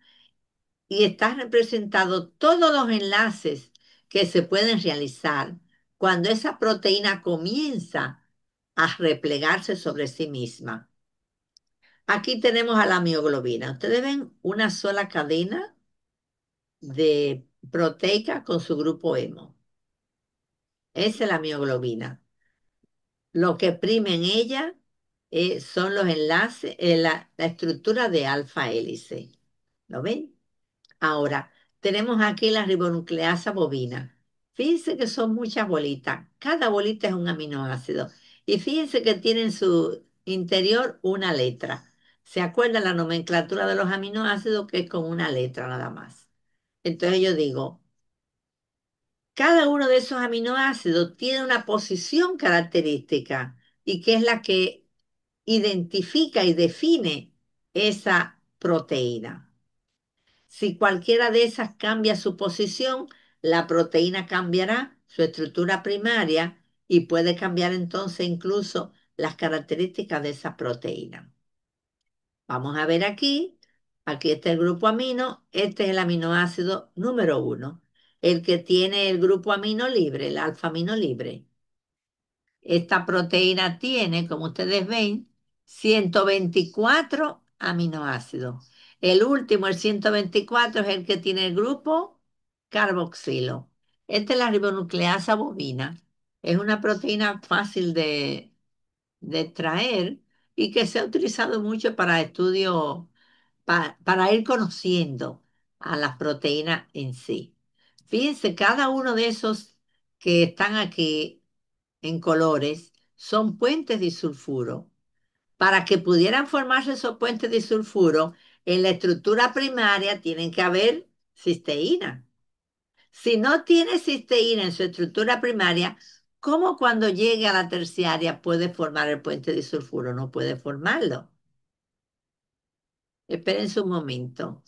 y está representado todos los enlaces que se pueden realizar cuando esa proteína comienza a replegarse sobre sí misma. Aquí tenemos a la mioglobina. Ustedes ven una sola cadena de proteica con su grupo hemo. Esa es la mioglobina. Lo que prime en ella son los enlaces, la estructura de alfa hélice. ¿Lo ven? Ahora, tenemos aquí la ribonucleasa bovina. Fíjense que son muchas bolitas. Cada bolita es un aminoácido. Y fíjense que tiene en su interior una letra. ¿Se acuerdan la nomenclatura de los aminoácidos que es con una letra nada más? Entonces yo digo, cada uno de esos aminoácidos tiene una posición característica y que es la que identifica y define esa proteína. Si cualquiera de esas cambia su posición, la proteína cambiará su estructura primaria y puede cambiar entonces incluso las características de esa proteína. Vamos a ver aquí. Aquí está el grupo amino. Este es el aminoácido número 1, el que tiene el grupo amino libre, el alfa amino libre. Esta proteína tiene, como ustedes ven, 124 aminoácidos. El último, el 124, es el que tiene el grupo carboxilo. Esta es la ribonucleasa bovina. Es una proteína fácil de extraer y que se ha utilizado mucho para estudios, para ir conociendo a las proteínas en sí. Fíjense, cada uno de esos que están aquí en colores son puentes disulfuro. Para que pudieran formarse esos puentes disulfuro, en la estructura primaria tienen que haber cisteína. Si no tiene cisteína en su estructura primaria, ¿cómo cuando llegue a la terciaria puede formar el puente disulfuro? No puede formarlo. Espérense un momento.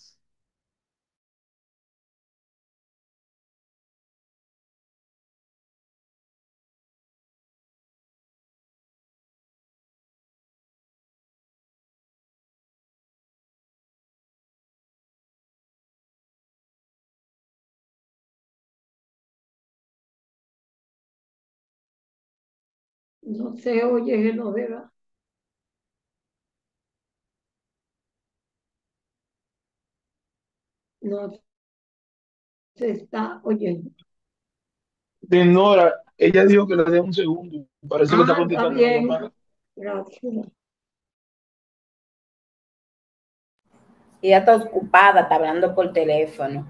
No se oye, Genoveva. No se está oyendo. De Nora, ella dijo que le dé un segundo. Parece que está Está contestando la bien. llamada. Gracias. Ella está ocupada, está hablando por teléfono.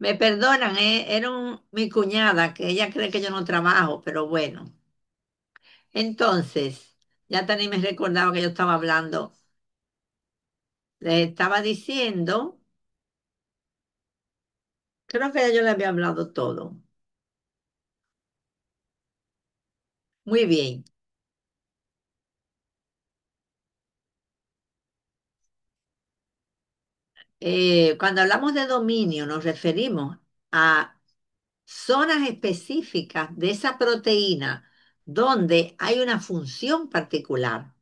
Me perdonan, era mi cuñada, que ella cree que yo no trabajo, pero bueno. Entonces, ya también me recordaba que yo estaba hablando. Les estaba diciendo, creo que ya yo le había hablado todo. Muy bien. Cuando hablamos de dominio, nos referimos a zonas específicas de esa proteína donde hay una función particular.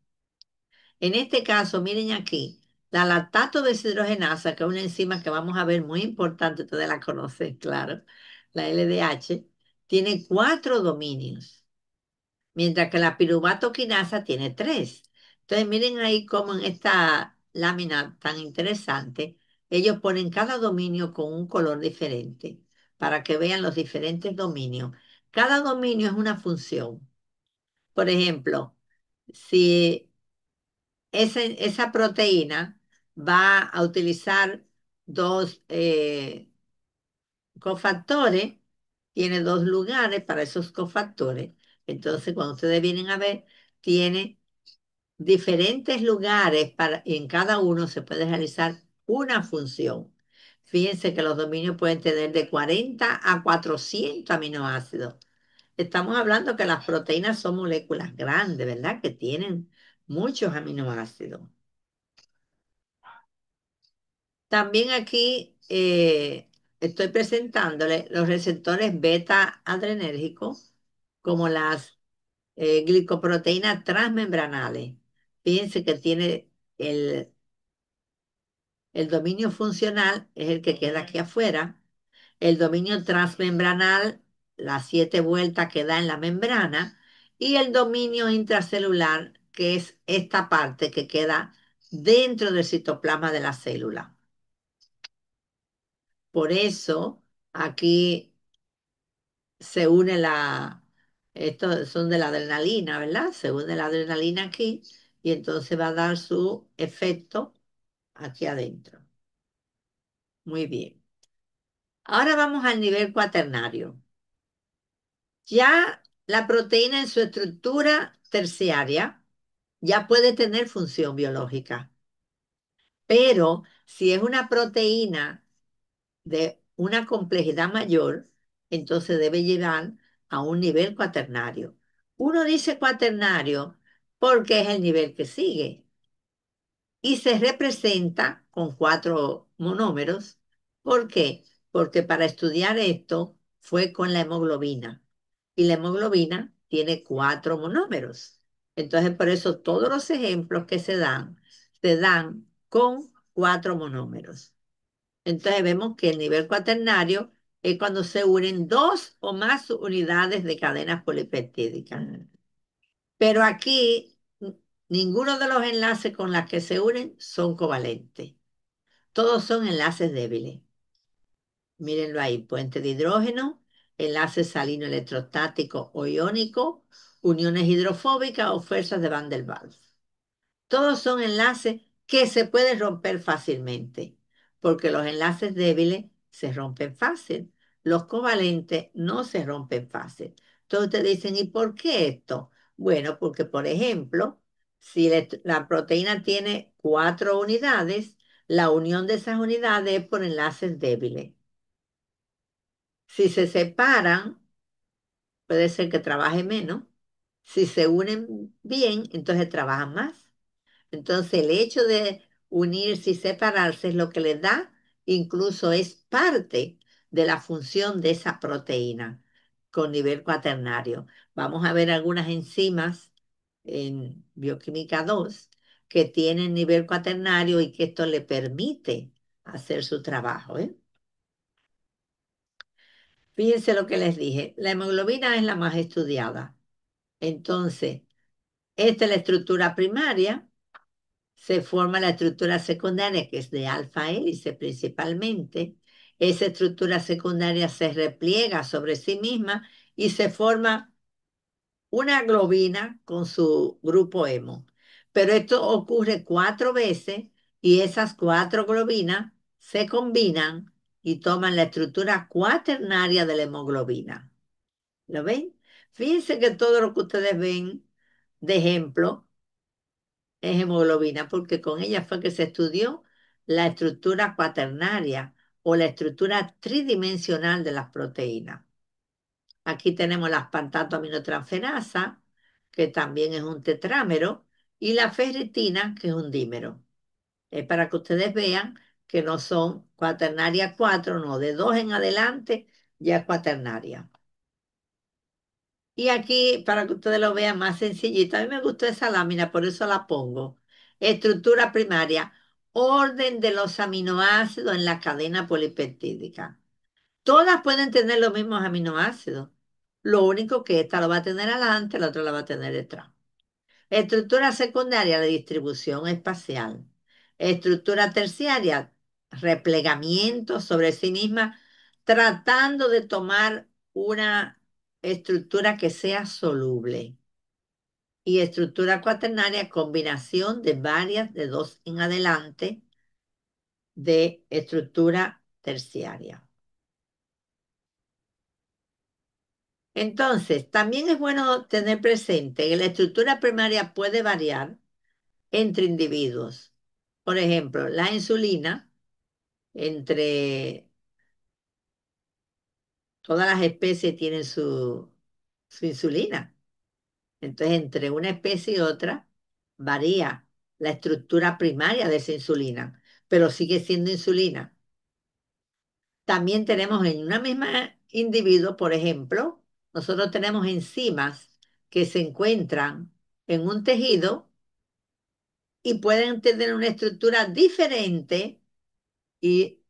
En este caso, miren aquí, la lactato deshidrogenasa, que es una enzima que vamos a ver muy importante, ustedes la conocen, claro, la LDH, tiene cuatro dominios, mientras que la piruvato quinasa tiene tres. Entonces, miren ahí cómo en esta lámina tan interesante, ellos ponen cada dominio con un color diferente para que vean los diferentes dominios. Cada dominio es una función. Por ejemplo, si esa proteína va a utilizar dos cofactores, tiene dos lugares para esos cofactores. Entonces, cuando ustedes vienen a ver, tiene diferentes lugares para, y en cada uno se puede realizar una función. Fíjense que los dominios pueden tener de 40 a 400 aminoácidos. Estamos hablando que las proteínas son moléculas grandes, ¿verdad? Que tienen muchos aminoácidos. También aquí estoy presentándole los receptores beta adrenérgicos como las glicoproteínas transmembranales. Fíjense que tiene el dominio funcional, es el que queda aquí afuera. El dominio transmembranal, las 7 vueltas que da en la membrana. Y el dominio intracelular, que es esta parte que queda dentro del citoplasma de la célula. Por eso aquí se une estos son de la adrenalina, ¿verdad? Se une la adrenalina aquí y entonces va a dar su efecto aquí adentro. Muy bien. Ahora vamos al nivel cuaternario. Ya la proteína en su estructura terciaria ya puede tener función biológica, pero si es una proteína de una complejidad mayor, entonces debe llevar a un nivel cuaternario. Uno dice cuaternario porque es el nivel que sigue y se representa con cuatro monómeros. ¿Por qué? Porque para estudiar esto fue con la hemoglobina y la hemoglobina tiene cuatro monómeros. Entonces, por eso todos los ejemplos que se dan con cuatro monómeros. Entonces vemos que el nivel cuaternario es cuando se unen dos o más unidades de cadenas polipeptídicas. Pero aquí ninguno de los enlaces con los que se unen son covalentes. Todos son enlaces débiles. Mírenlo ahí, puente de hidrógeno, enlace salino electrostático o iónico, uniones hidrofóbicas o fuerzas de Van der Waals. Todos son enlaces que se pueden romper fácilmente, porque los enlaces débiles se rompen fácil, los covalentes no se rompen fácil. Entonces te dicen, ¿y por qué esto? Bueno, porque por ejemplo, si la proteína tiene cuatro unidades, la unión de esas unidades es por enlaces débiles. Si se separan, puede ser que trabaje menos. Si se unen bien, entonces trabajan más. Entonces, el hecho de unirse y separarse es lo que le da, incluso es parte de la función de esa proteína con nivel cuaternario. Vamos a ver algunas enzimas en bioquímica 2 que tienen nivel cuaternario y que esto le permite hacer su trabajo, ¿eh? Fíjense lo que les dije, la hemoglobina es la más estudiada. Entonces, esta es la estructura primaria. Se forma la estructura secundaria, que es de alfa hélice principalmente. Esa estructura secundaria se repliega sobre sí misma y se forma una globina con su grupo hemo. Pero esto ocurre 4 veces y esas 4 globinas se combinan y toman la estructura cuaternaria de la hemoglobina. ¿Lo ven? Fíjense que todo lo que ustedes ven de ejemplo es hemoglobina, porque con ella fue que se estudió la estructura cuaternaria o la estructura tridimensional de las proteínas. Aquí tenemos la aspartato aminotransferasa, que también es un tetrámero, y la ferritina, que es un dímero. Es para que ustedes vean que no son cuaternaria 4, no, de 2 en adelante ya es cuaternaria. Y aquí, para que ustedes lo vean más sencillito, a mí me gustó esa lámina, por eso la pongo. Estructura primaria, orden de los aminoácidos en la cadena polipeptídica. Todas pueden tener los mismos aminoácidos. Lo único que esta lo va a tener adelante, la otra la va a tener detrás. Estructura secundaria de distribución espacial. Estructura terciaria, replegamiento sobre sí misma, tratando de tomar una estructura que sea soluble. Y estructura cuaternaria, combinación de varias, de 2 en adelante, de estructura terciaria. Entonces, también es bueno tener presente que la estructura primaria puede variar entre individuos. Por ejemplo, la insulina, entre todas las especies tienen su insulina. Entonces, entre una especie y otra varía la estructura primaria de esa insulina, pero sigue siendo insulina. También tenemos en una misma individuo, por ejemplo, nosotros tenemos enzimas que se encuentran en un tejido y pueden tener una estructura diferente y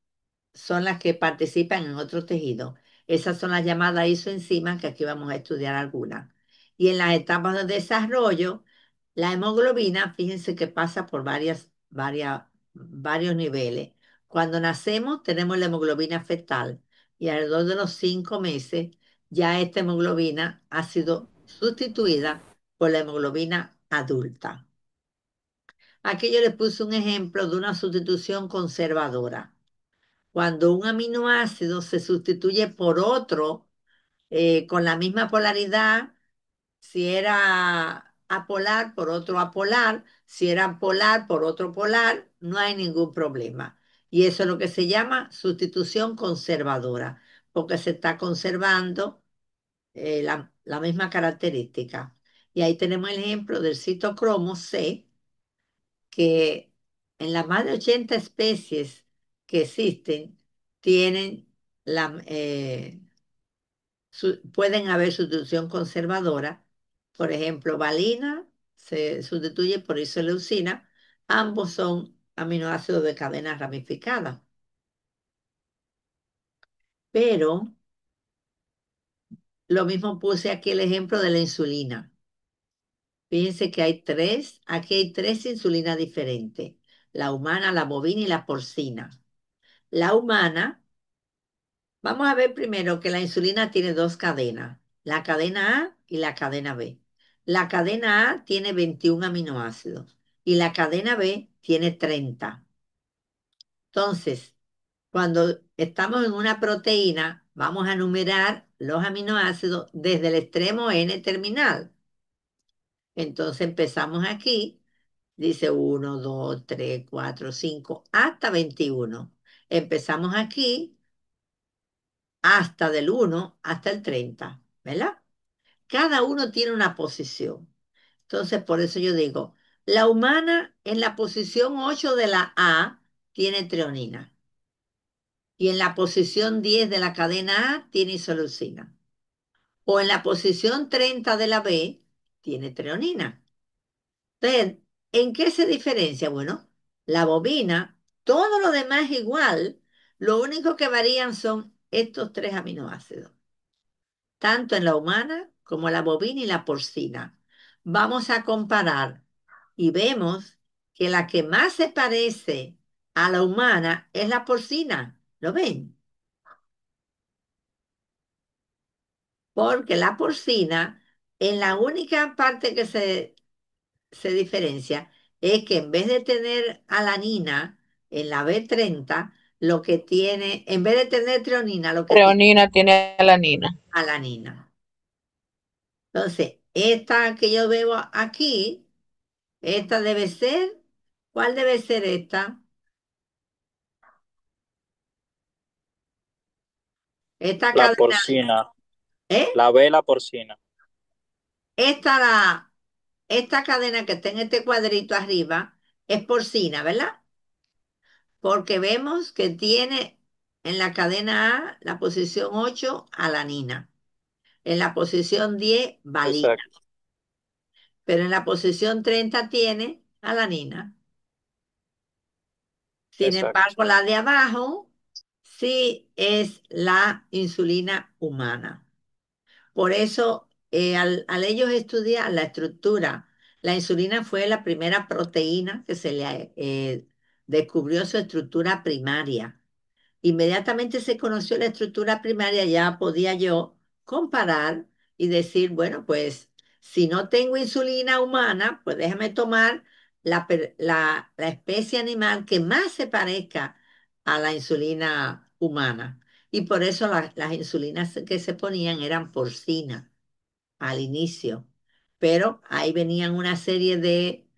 son las que participan en otro tejido. Esas son las llamadas isoenzimas, que aquí vamos a estudiar algunas. Y en las etapas de desarrollo, la hemoglobina, fíjense que pasa por varios niveles. Cuando nacemos tenemos la hemoglobina fetal y alrededor de los 5 meses ya esta hemoglobina ha sido sustituida por la hemoglobina adulta. Aquí yo les puse un ejemplo de una sustitución conservadora. Cuando un aminoácido se sustituye por otro con la misma polaridad, si era apolar por otro apolar, si era polar por otro polar, no hay ningún problema. Y eso es lo que se llama sustitución conservadora, porque se está conservando la misma característica. Y ahí tenemos el ejemplo del citocromo C, que en las más de 80 especies que existen, tienen pueden haber sustitución conservadora. Por ejemplo, valina se sustituye por isoleucina. Ambos son aminoácidos de cadena ramificada. Pero lo mismo puse aquí el ejemplo de la insulina. Fíjense que aquí hay tres insulinas diferentes. La humana, la bovina y la porcina. La humana, vamos a ver primero que la insulina tiene dos cadenas, la cadena A y la cadena B. La cadena A tiene 21 aminoácidos y la cadena B tiene 30. Entonces, cuando estamos en una proteína, vamos a numerar los aminoácidos desde el extremo N terminal. Entonces empezamos aquí, dice 1, 2, 3, 4, 5, hasta 21. Empezamos aquí hasta del 1 hasta el 30, ¿verdad? Cada uno tiene una posición. Entonces, por eso yo digo, la humana en la posición 8 de la A tiene treonina y en la posición 10 de la cadena A tiene isoleucina. O en la posición 30 de la B tiene treonina. Entonces, ¿en qué se diferencia? Bueno, la bobina, todo lo demás es igual, lo único que varían son estos tres aminoácidos, tanto en la humana como la bovina y la porcina. Vamos a comparar y vemos que la que más se parece a la humana es la porcina. ¿Lo ven? Porque la porcina, en la única parte que se diferencia, es que en vez de tener alanina en la B30, lo que tiene, en vez de tener treonina, lo que tiene Treonina tiene alanina. alanina. Entonces, esta que yo veo aquí, esta debe ser, ¿cuál debe ser esta? Esta La cadena, porcina, ¿eh? la vela porcina. Esta, esta cadena que está en este cuadrito arriba es porcina, ¿verdad? porque vemos que tiene en la cadena A la posición 8 alanina, en la posición 10 valina, Exacto, pero en la posición 30 tiene alanina. Sin exacto, embargo, la de abajo sí es la insulina humana. Por eso, al ellos estudiar la estructura, la insulina fue la primera proteína que se le descubrió su estructura primaria. Inmediatamente se conoció la estructura primaria, ya podía yo comparar y decir, bueno, pues si no tengo insulina humana, pues déjame tomar la especie animal que más se parezca a la insulina humana. Y por eso las insulinas que se ponían eran porcinas al inicio. Pero ahí venían una serie de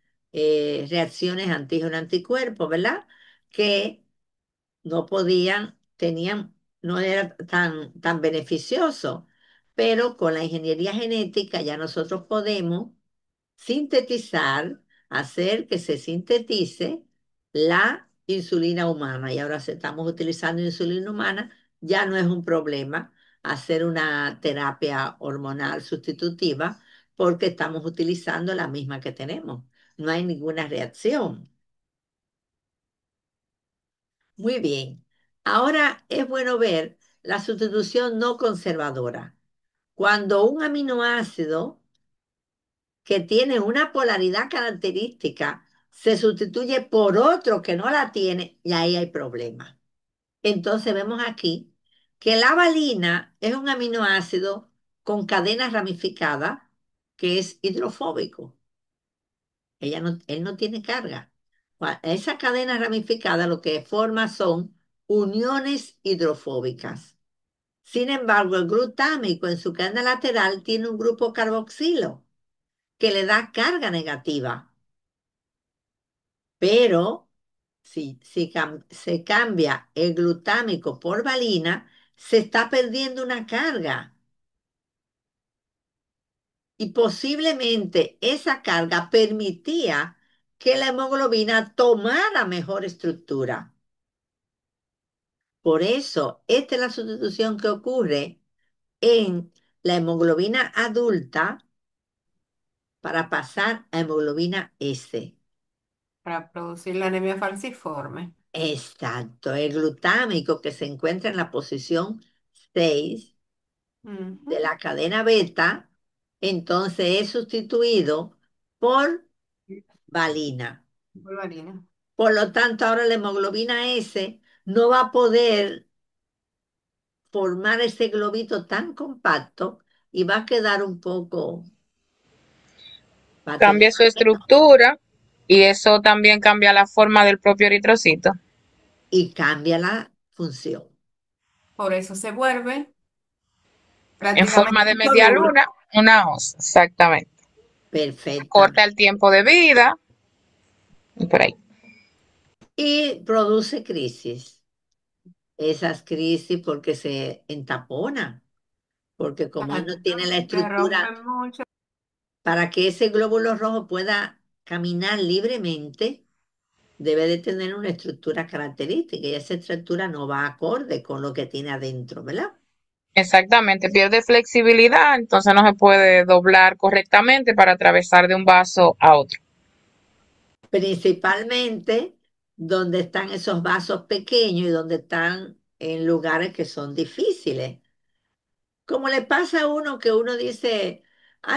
reacciones antígeno-anticuerpos, ¿verdad? Que no podían, tenían, no era tan beneficioso, pero con la ingeniería genética ya nosotros podemos sintetizar, hacer que se sintetice la insulina humana. Y ahora si estamos utilizando insulina humana, ya no es un problema hacer una terapia hormonal sustitutiva porque estamos utilizando la misma que tenemos. No hay ninguna reacción. Muy bien. Ahora es bueno ver la sustitución no conservadora. Cuando un aminoácido que tiene una polaridad característica se sustituye por otro que no la tiene, y ahí hay problema. Entonces vemos aquí que la valina es un aminoácido con cadena ramificada que es hidrofóbico. Él no tiene carga. Esa cadena ramificada lo que forma son uniones hidrofóbicas. Sin embargo, el glutámico en su cadena lateral tiene un grupo carboxilo que le da carga negativa. Pero si se cambia el glutámico por valina, se está perdiendo una carga. Y posiblemente esa carga permitía que la hemoglobina tomara mejor estructura. Por eso, esta es la sustitución que ocurre en la hemoglobina adulta para pasar a hemoglobina S. Para producir la anemia falciforme. Exacto, el glutámico que se encuentra en la posición 6 Ujú. de la cadena beta, entonces es sustituido por valina. Vulvarina. Por lo tanto, ahora la hemoglobina S no va a poder formar ese globito tan compacto y va a quedar un poco, va a tener Cambia su estructura y eso también cambia la forma del propio eritrocito y cambia la función. Por eso se vuelve en forma prácticamente de media insoluble. luna, una os, exactamente. Corta Perfectamente. el tiempo de vida y por ahí. Y produce crisis. Esas crisis porque se entapona, porque como él no tiene la Se estructura rompen mucho. para que ese glóbulo rojo pueda caminar libremente, debe de tener una estructura característica y esa estructura no va acorde con lo que tiene adentro, ¿verdad? Exactamente, pierde flexibilidad, entonces no se puede doblar correctamente para atravesar de un vaso a otro. Principalmente donde están esos vasos pequeños y donde están en lugares que son difíciles. Como le pasa a uno que uno dice,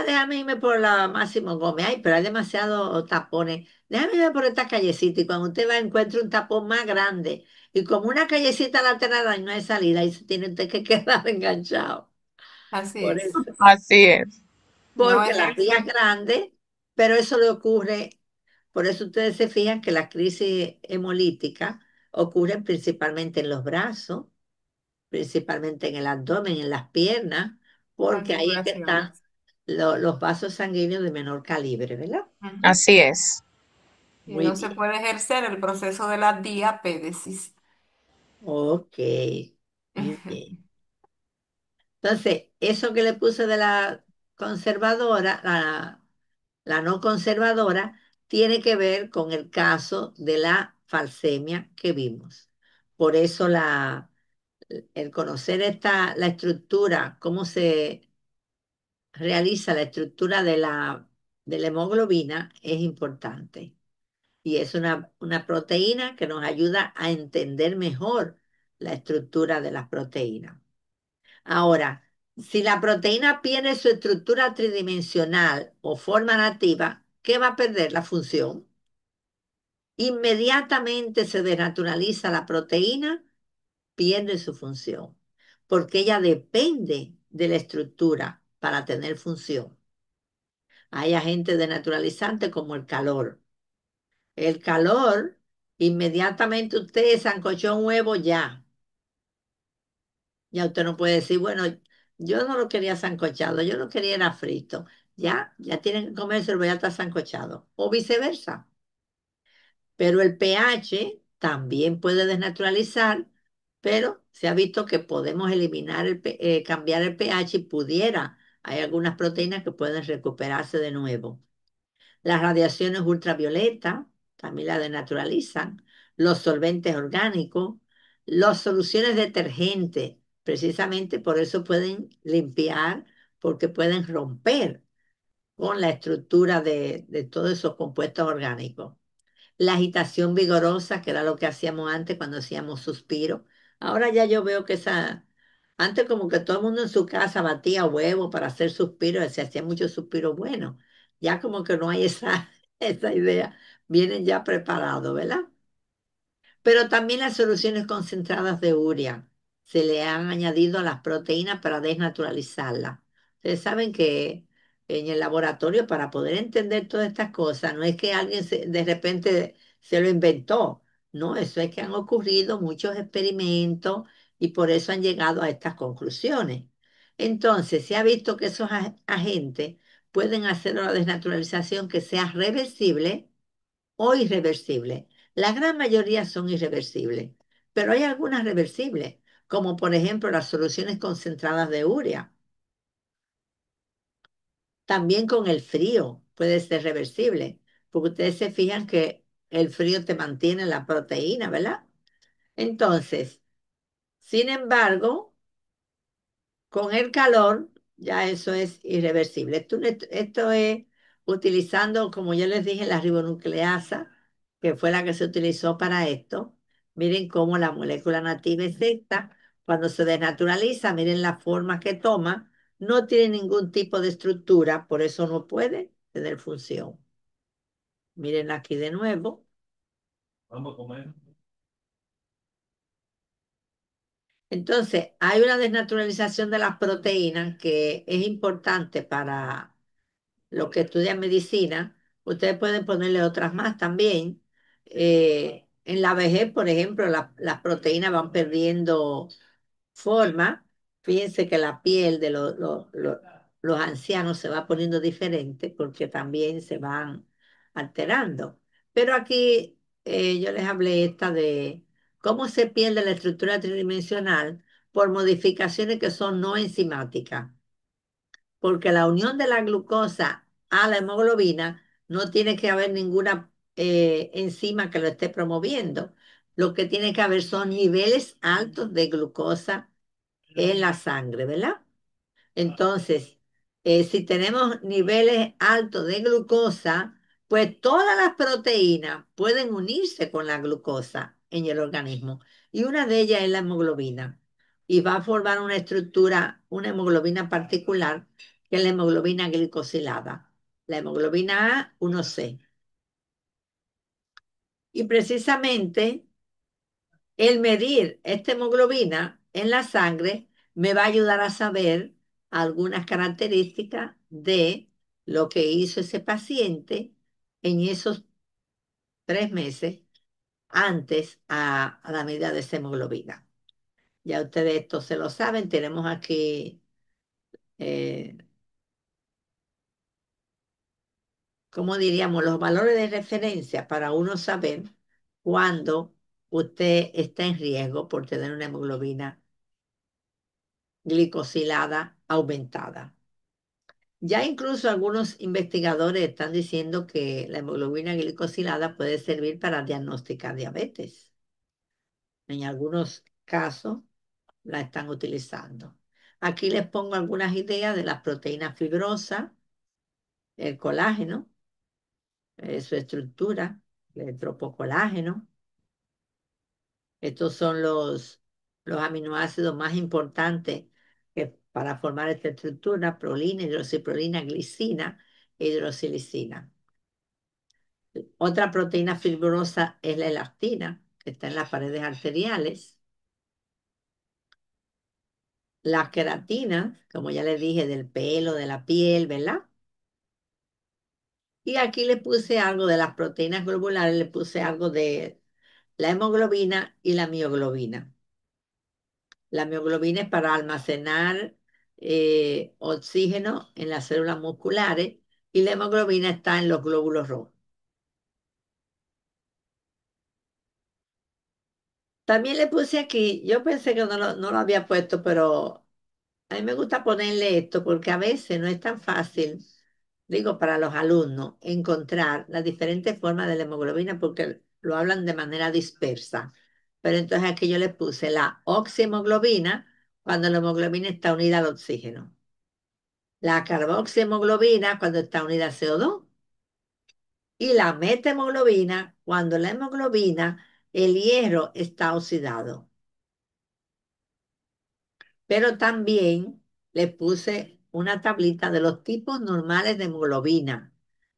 déjame irme por la Máximo Gómez, ay, pero hay demasiados tapones, déjame irme por esta callecita y cuando usted va encuentra un tapón más grande y como una callecita lateral y no hay salida y se tiene usted que quedar enganchado. Así Por es. eso, Así es. No porque la vía es ejerce. grande, pero eso le ocurre, por eso ustedes se fijan que las crisis hemolíticas ocurren principalmente en los brazos, principalmente en el abdomen, en las piernas, porque ahí es que están Articulaciones. los vasos sanguíneos de menor calibre, ¿verdad? Ujú. Así es. Y Muy no se bien. puede ejercer el proceso de la diapédesis. Ok, muy bien. Entonces, eso que le puse de la conservadora, la no conservadora, tiene que ver con el caso de la falsemia que vimos. Por eso el conocer la estructura, cómo se realiza la estructura de la hemoglobina es importante. Y es una proteína que nos ayuda a entender mejor la estructura de las proteínas. Ahora, si la proteína pierde su estructura tridimensional o forma nativa, ¿qué va a perder? La función. Inmediatamente se denaturaliza la proteína, pierde su función, porque ella depende de la estructura para tener función. Hay agentes denaturalizantes como el calor. El calor, inmediatamente usted sancochó un huevo ya. Ya usted no puede decir, bueno, yo no lo quería sancochado, yo lo quería era frito. Ya tienen que comérselo, ya está sancochado. O viceversa. Pero el pH también puede desnaturalizar, pero se ha visto que podemos eliminar cambiar el pH y pudiera. Hay algunas proteínas que pueden recuperarse de nuevo. Las radiaciones ultravioletas también la denaturalizan, los solventes orgánicos, las soluciones detergentes, precisamente por eso pueden limpiar, porque pueden romper con la estructura de todos esos compuestos orgánicos. La agitación vigorosa, que era lo que hacíamos antes cuando hacíamos suspiro. Ahora ya yo veo que antes como que todo el mundo en su casa batía huevo para hacer suspiros, se hacía muchos suspiros buenos. Ya como que no hay esa idea, vienen ya preparados, ¿verdad? Pero también las soluciones concentradas de urea se le han añadido a las proteínas para desnaturalizarlas. Ustedes saben que en el laboratorio, para poder entender todas estas cosas, no es que alguien de repente se lo inventó, no, eso es que han ocurrido muchos experimentos y por eso han llegado a estas conclusiones. Entonces, se ha visto que esos agentes pueden hacer una desnaturalización que sea reversible o irreversible. La gran mayoría son irreversibles, pero hay algunas reversibles, como por ejemplo las soluciones concentradas de urea. También con el frío puede ser reversible, porque ustedes se fijan que el frío te mantiene la proteína, ¿verdad? Entonces, sin embargo, con el calor, ya eso es irreversible. Esto es utilizando, como yo les dije, la ribonucleasa, que fue la que se utilizó para esto. Miren cómo la molécula nativa es esta. Cuando se desnaturaliza, miren la forma que toma. No tiene ningún tipo de estructura, por eso no puede tener función. Miren aquí de nuevo. Vamos a comer. Entonces, hay una desnaturalización de las proteínas que es importante para los que estudian medicina. Ustedes pueden ponerle otras más también. En la vejez, por ejemplo, las proteínas van perdiendo forma. Fíjense que la piel de los ancianos se va poniendo diferente porque también se van alterando. Pero aquí yo les hablé esta de cómo se pierde la estructura tridimensional por modificaciones que son no enzimáticas, porque la unión de la glucosa a la hemoglobina no tiene que haber ninguna enzima que lo esté promoviendo. Lo que tiene que haber son niveles altos de glucosa en la sangre, ¿verdad? Entonces, si tenemos niveles altos de glucosa, pues todas las proteínas pueden unirse con la glucosa en el organismo y una de ellas es la hemoglobina y va a formar una estructura, una hemoglobina particular, que es la hemoglobina glicosilada, la hemoglobina A1C. Y precisamente el medir esta hemoglobina en la sangre me va a ayudar a saber algunas características de lo que hizo ese paciente en esos 3 meses antes a la medida de esa hemoglobina. Ya ustedes esto se lo saben, tenemos aquí, eh, ¿cómo diríamos? Los valores de referencia para uno saber cuándo usted está en riesgo por tener una hemoglobina glicosilada aumentada. Ya incluso algunos investigadores están diciendo que la hemoglobina glicosilada puede servir para diagnosticar diabetes. En algunos casos la están utilizando. Aquí les pongo algunas ideas de las proteínas fibrosas, el colágeno, su estructura, el tropocolágeno. Estos son los aminoácidos más importantes para formar esta estructura: prolina, hidroxiprolina, glicina e hidrosilicina. Otra proteína fibrosa es la elastina, que está en las paredes arteriales. Las queratinas, como ya les dije, del pelo, de la piel, ¿verdad? Y aquí le puse algo de las proteínas globulares, le puse algo de la hemoglobina y la mioglobina. La mioglobina es para almacenar oxígeno en las células musculares y la hemoglobina está en los glóbulos rojos. También le puse aquí, yo pensé que no lo había puesto, pero a mí me gusta ponerle esto porque a veces no es tan fácil, digo, para los alumnos, encontrar las diferentes formas de la hemoglobina porque lo hablan de manera dispersa. Pero entonces aquí yo le puse la oxihemoglobina cuando la hemoglobina está unida al oxígeno. La carboxihemoglobina cuando está unida a CO2 y la metahemoglobina cuando la hemoglobina, el hierro está oxidado. Pero también le puse una tablita de los tipos normales de hemoglobina.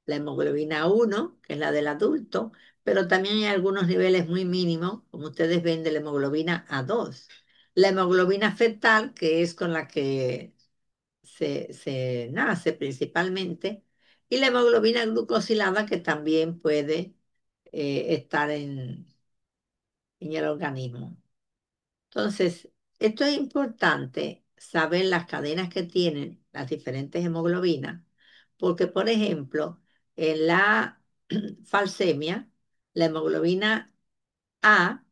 La hemoglobina 1, que es la del adulto, pero también hay algunos niveles muy mínimos, como ustedes ven, de la hemoglobina A2. La hemoglobina fetal, que es con la que se nace principalmente, y la hemoglobina glucosilada, que también puede estar en el organismo. Entonces, esto es importante saber las cadenas que tienen las diferentes hemoglobinas, porque, por ejemplo, en la falsemia, la hemoglobina A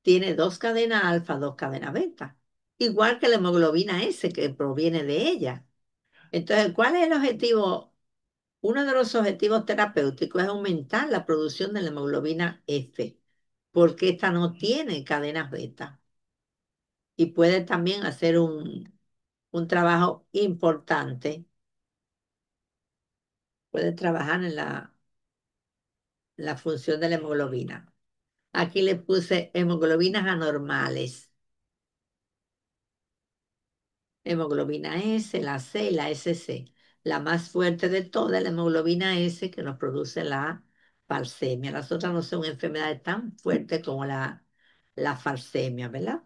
tiene dos cadenas alfa, dos cadenas beta, igual que la hemoglobina S que proviene de ella. Entonces, ¿cuál es el objetivo? Uno de los objetivos terapéuticos es aumentar la producción de la hemoglobina F, porque esta no tiene cadenas beta y puede también hacer un trabajo importante. Puede trabajar en la función de la hemoglobina. Aquí le puse hemoglobinas anormales. Hemoglobina S, la C y la SC. La más fuerte de todas es la hemoglobina S que nos produce la falsemia. Las otras no son enfermedades tan fuertes como la falsemia, ¿verdad?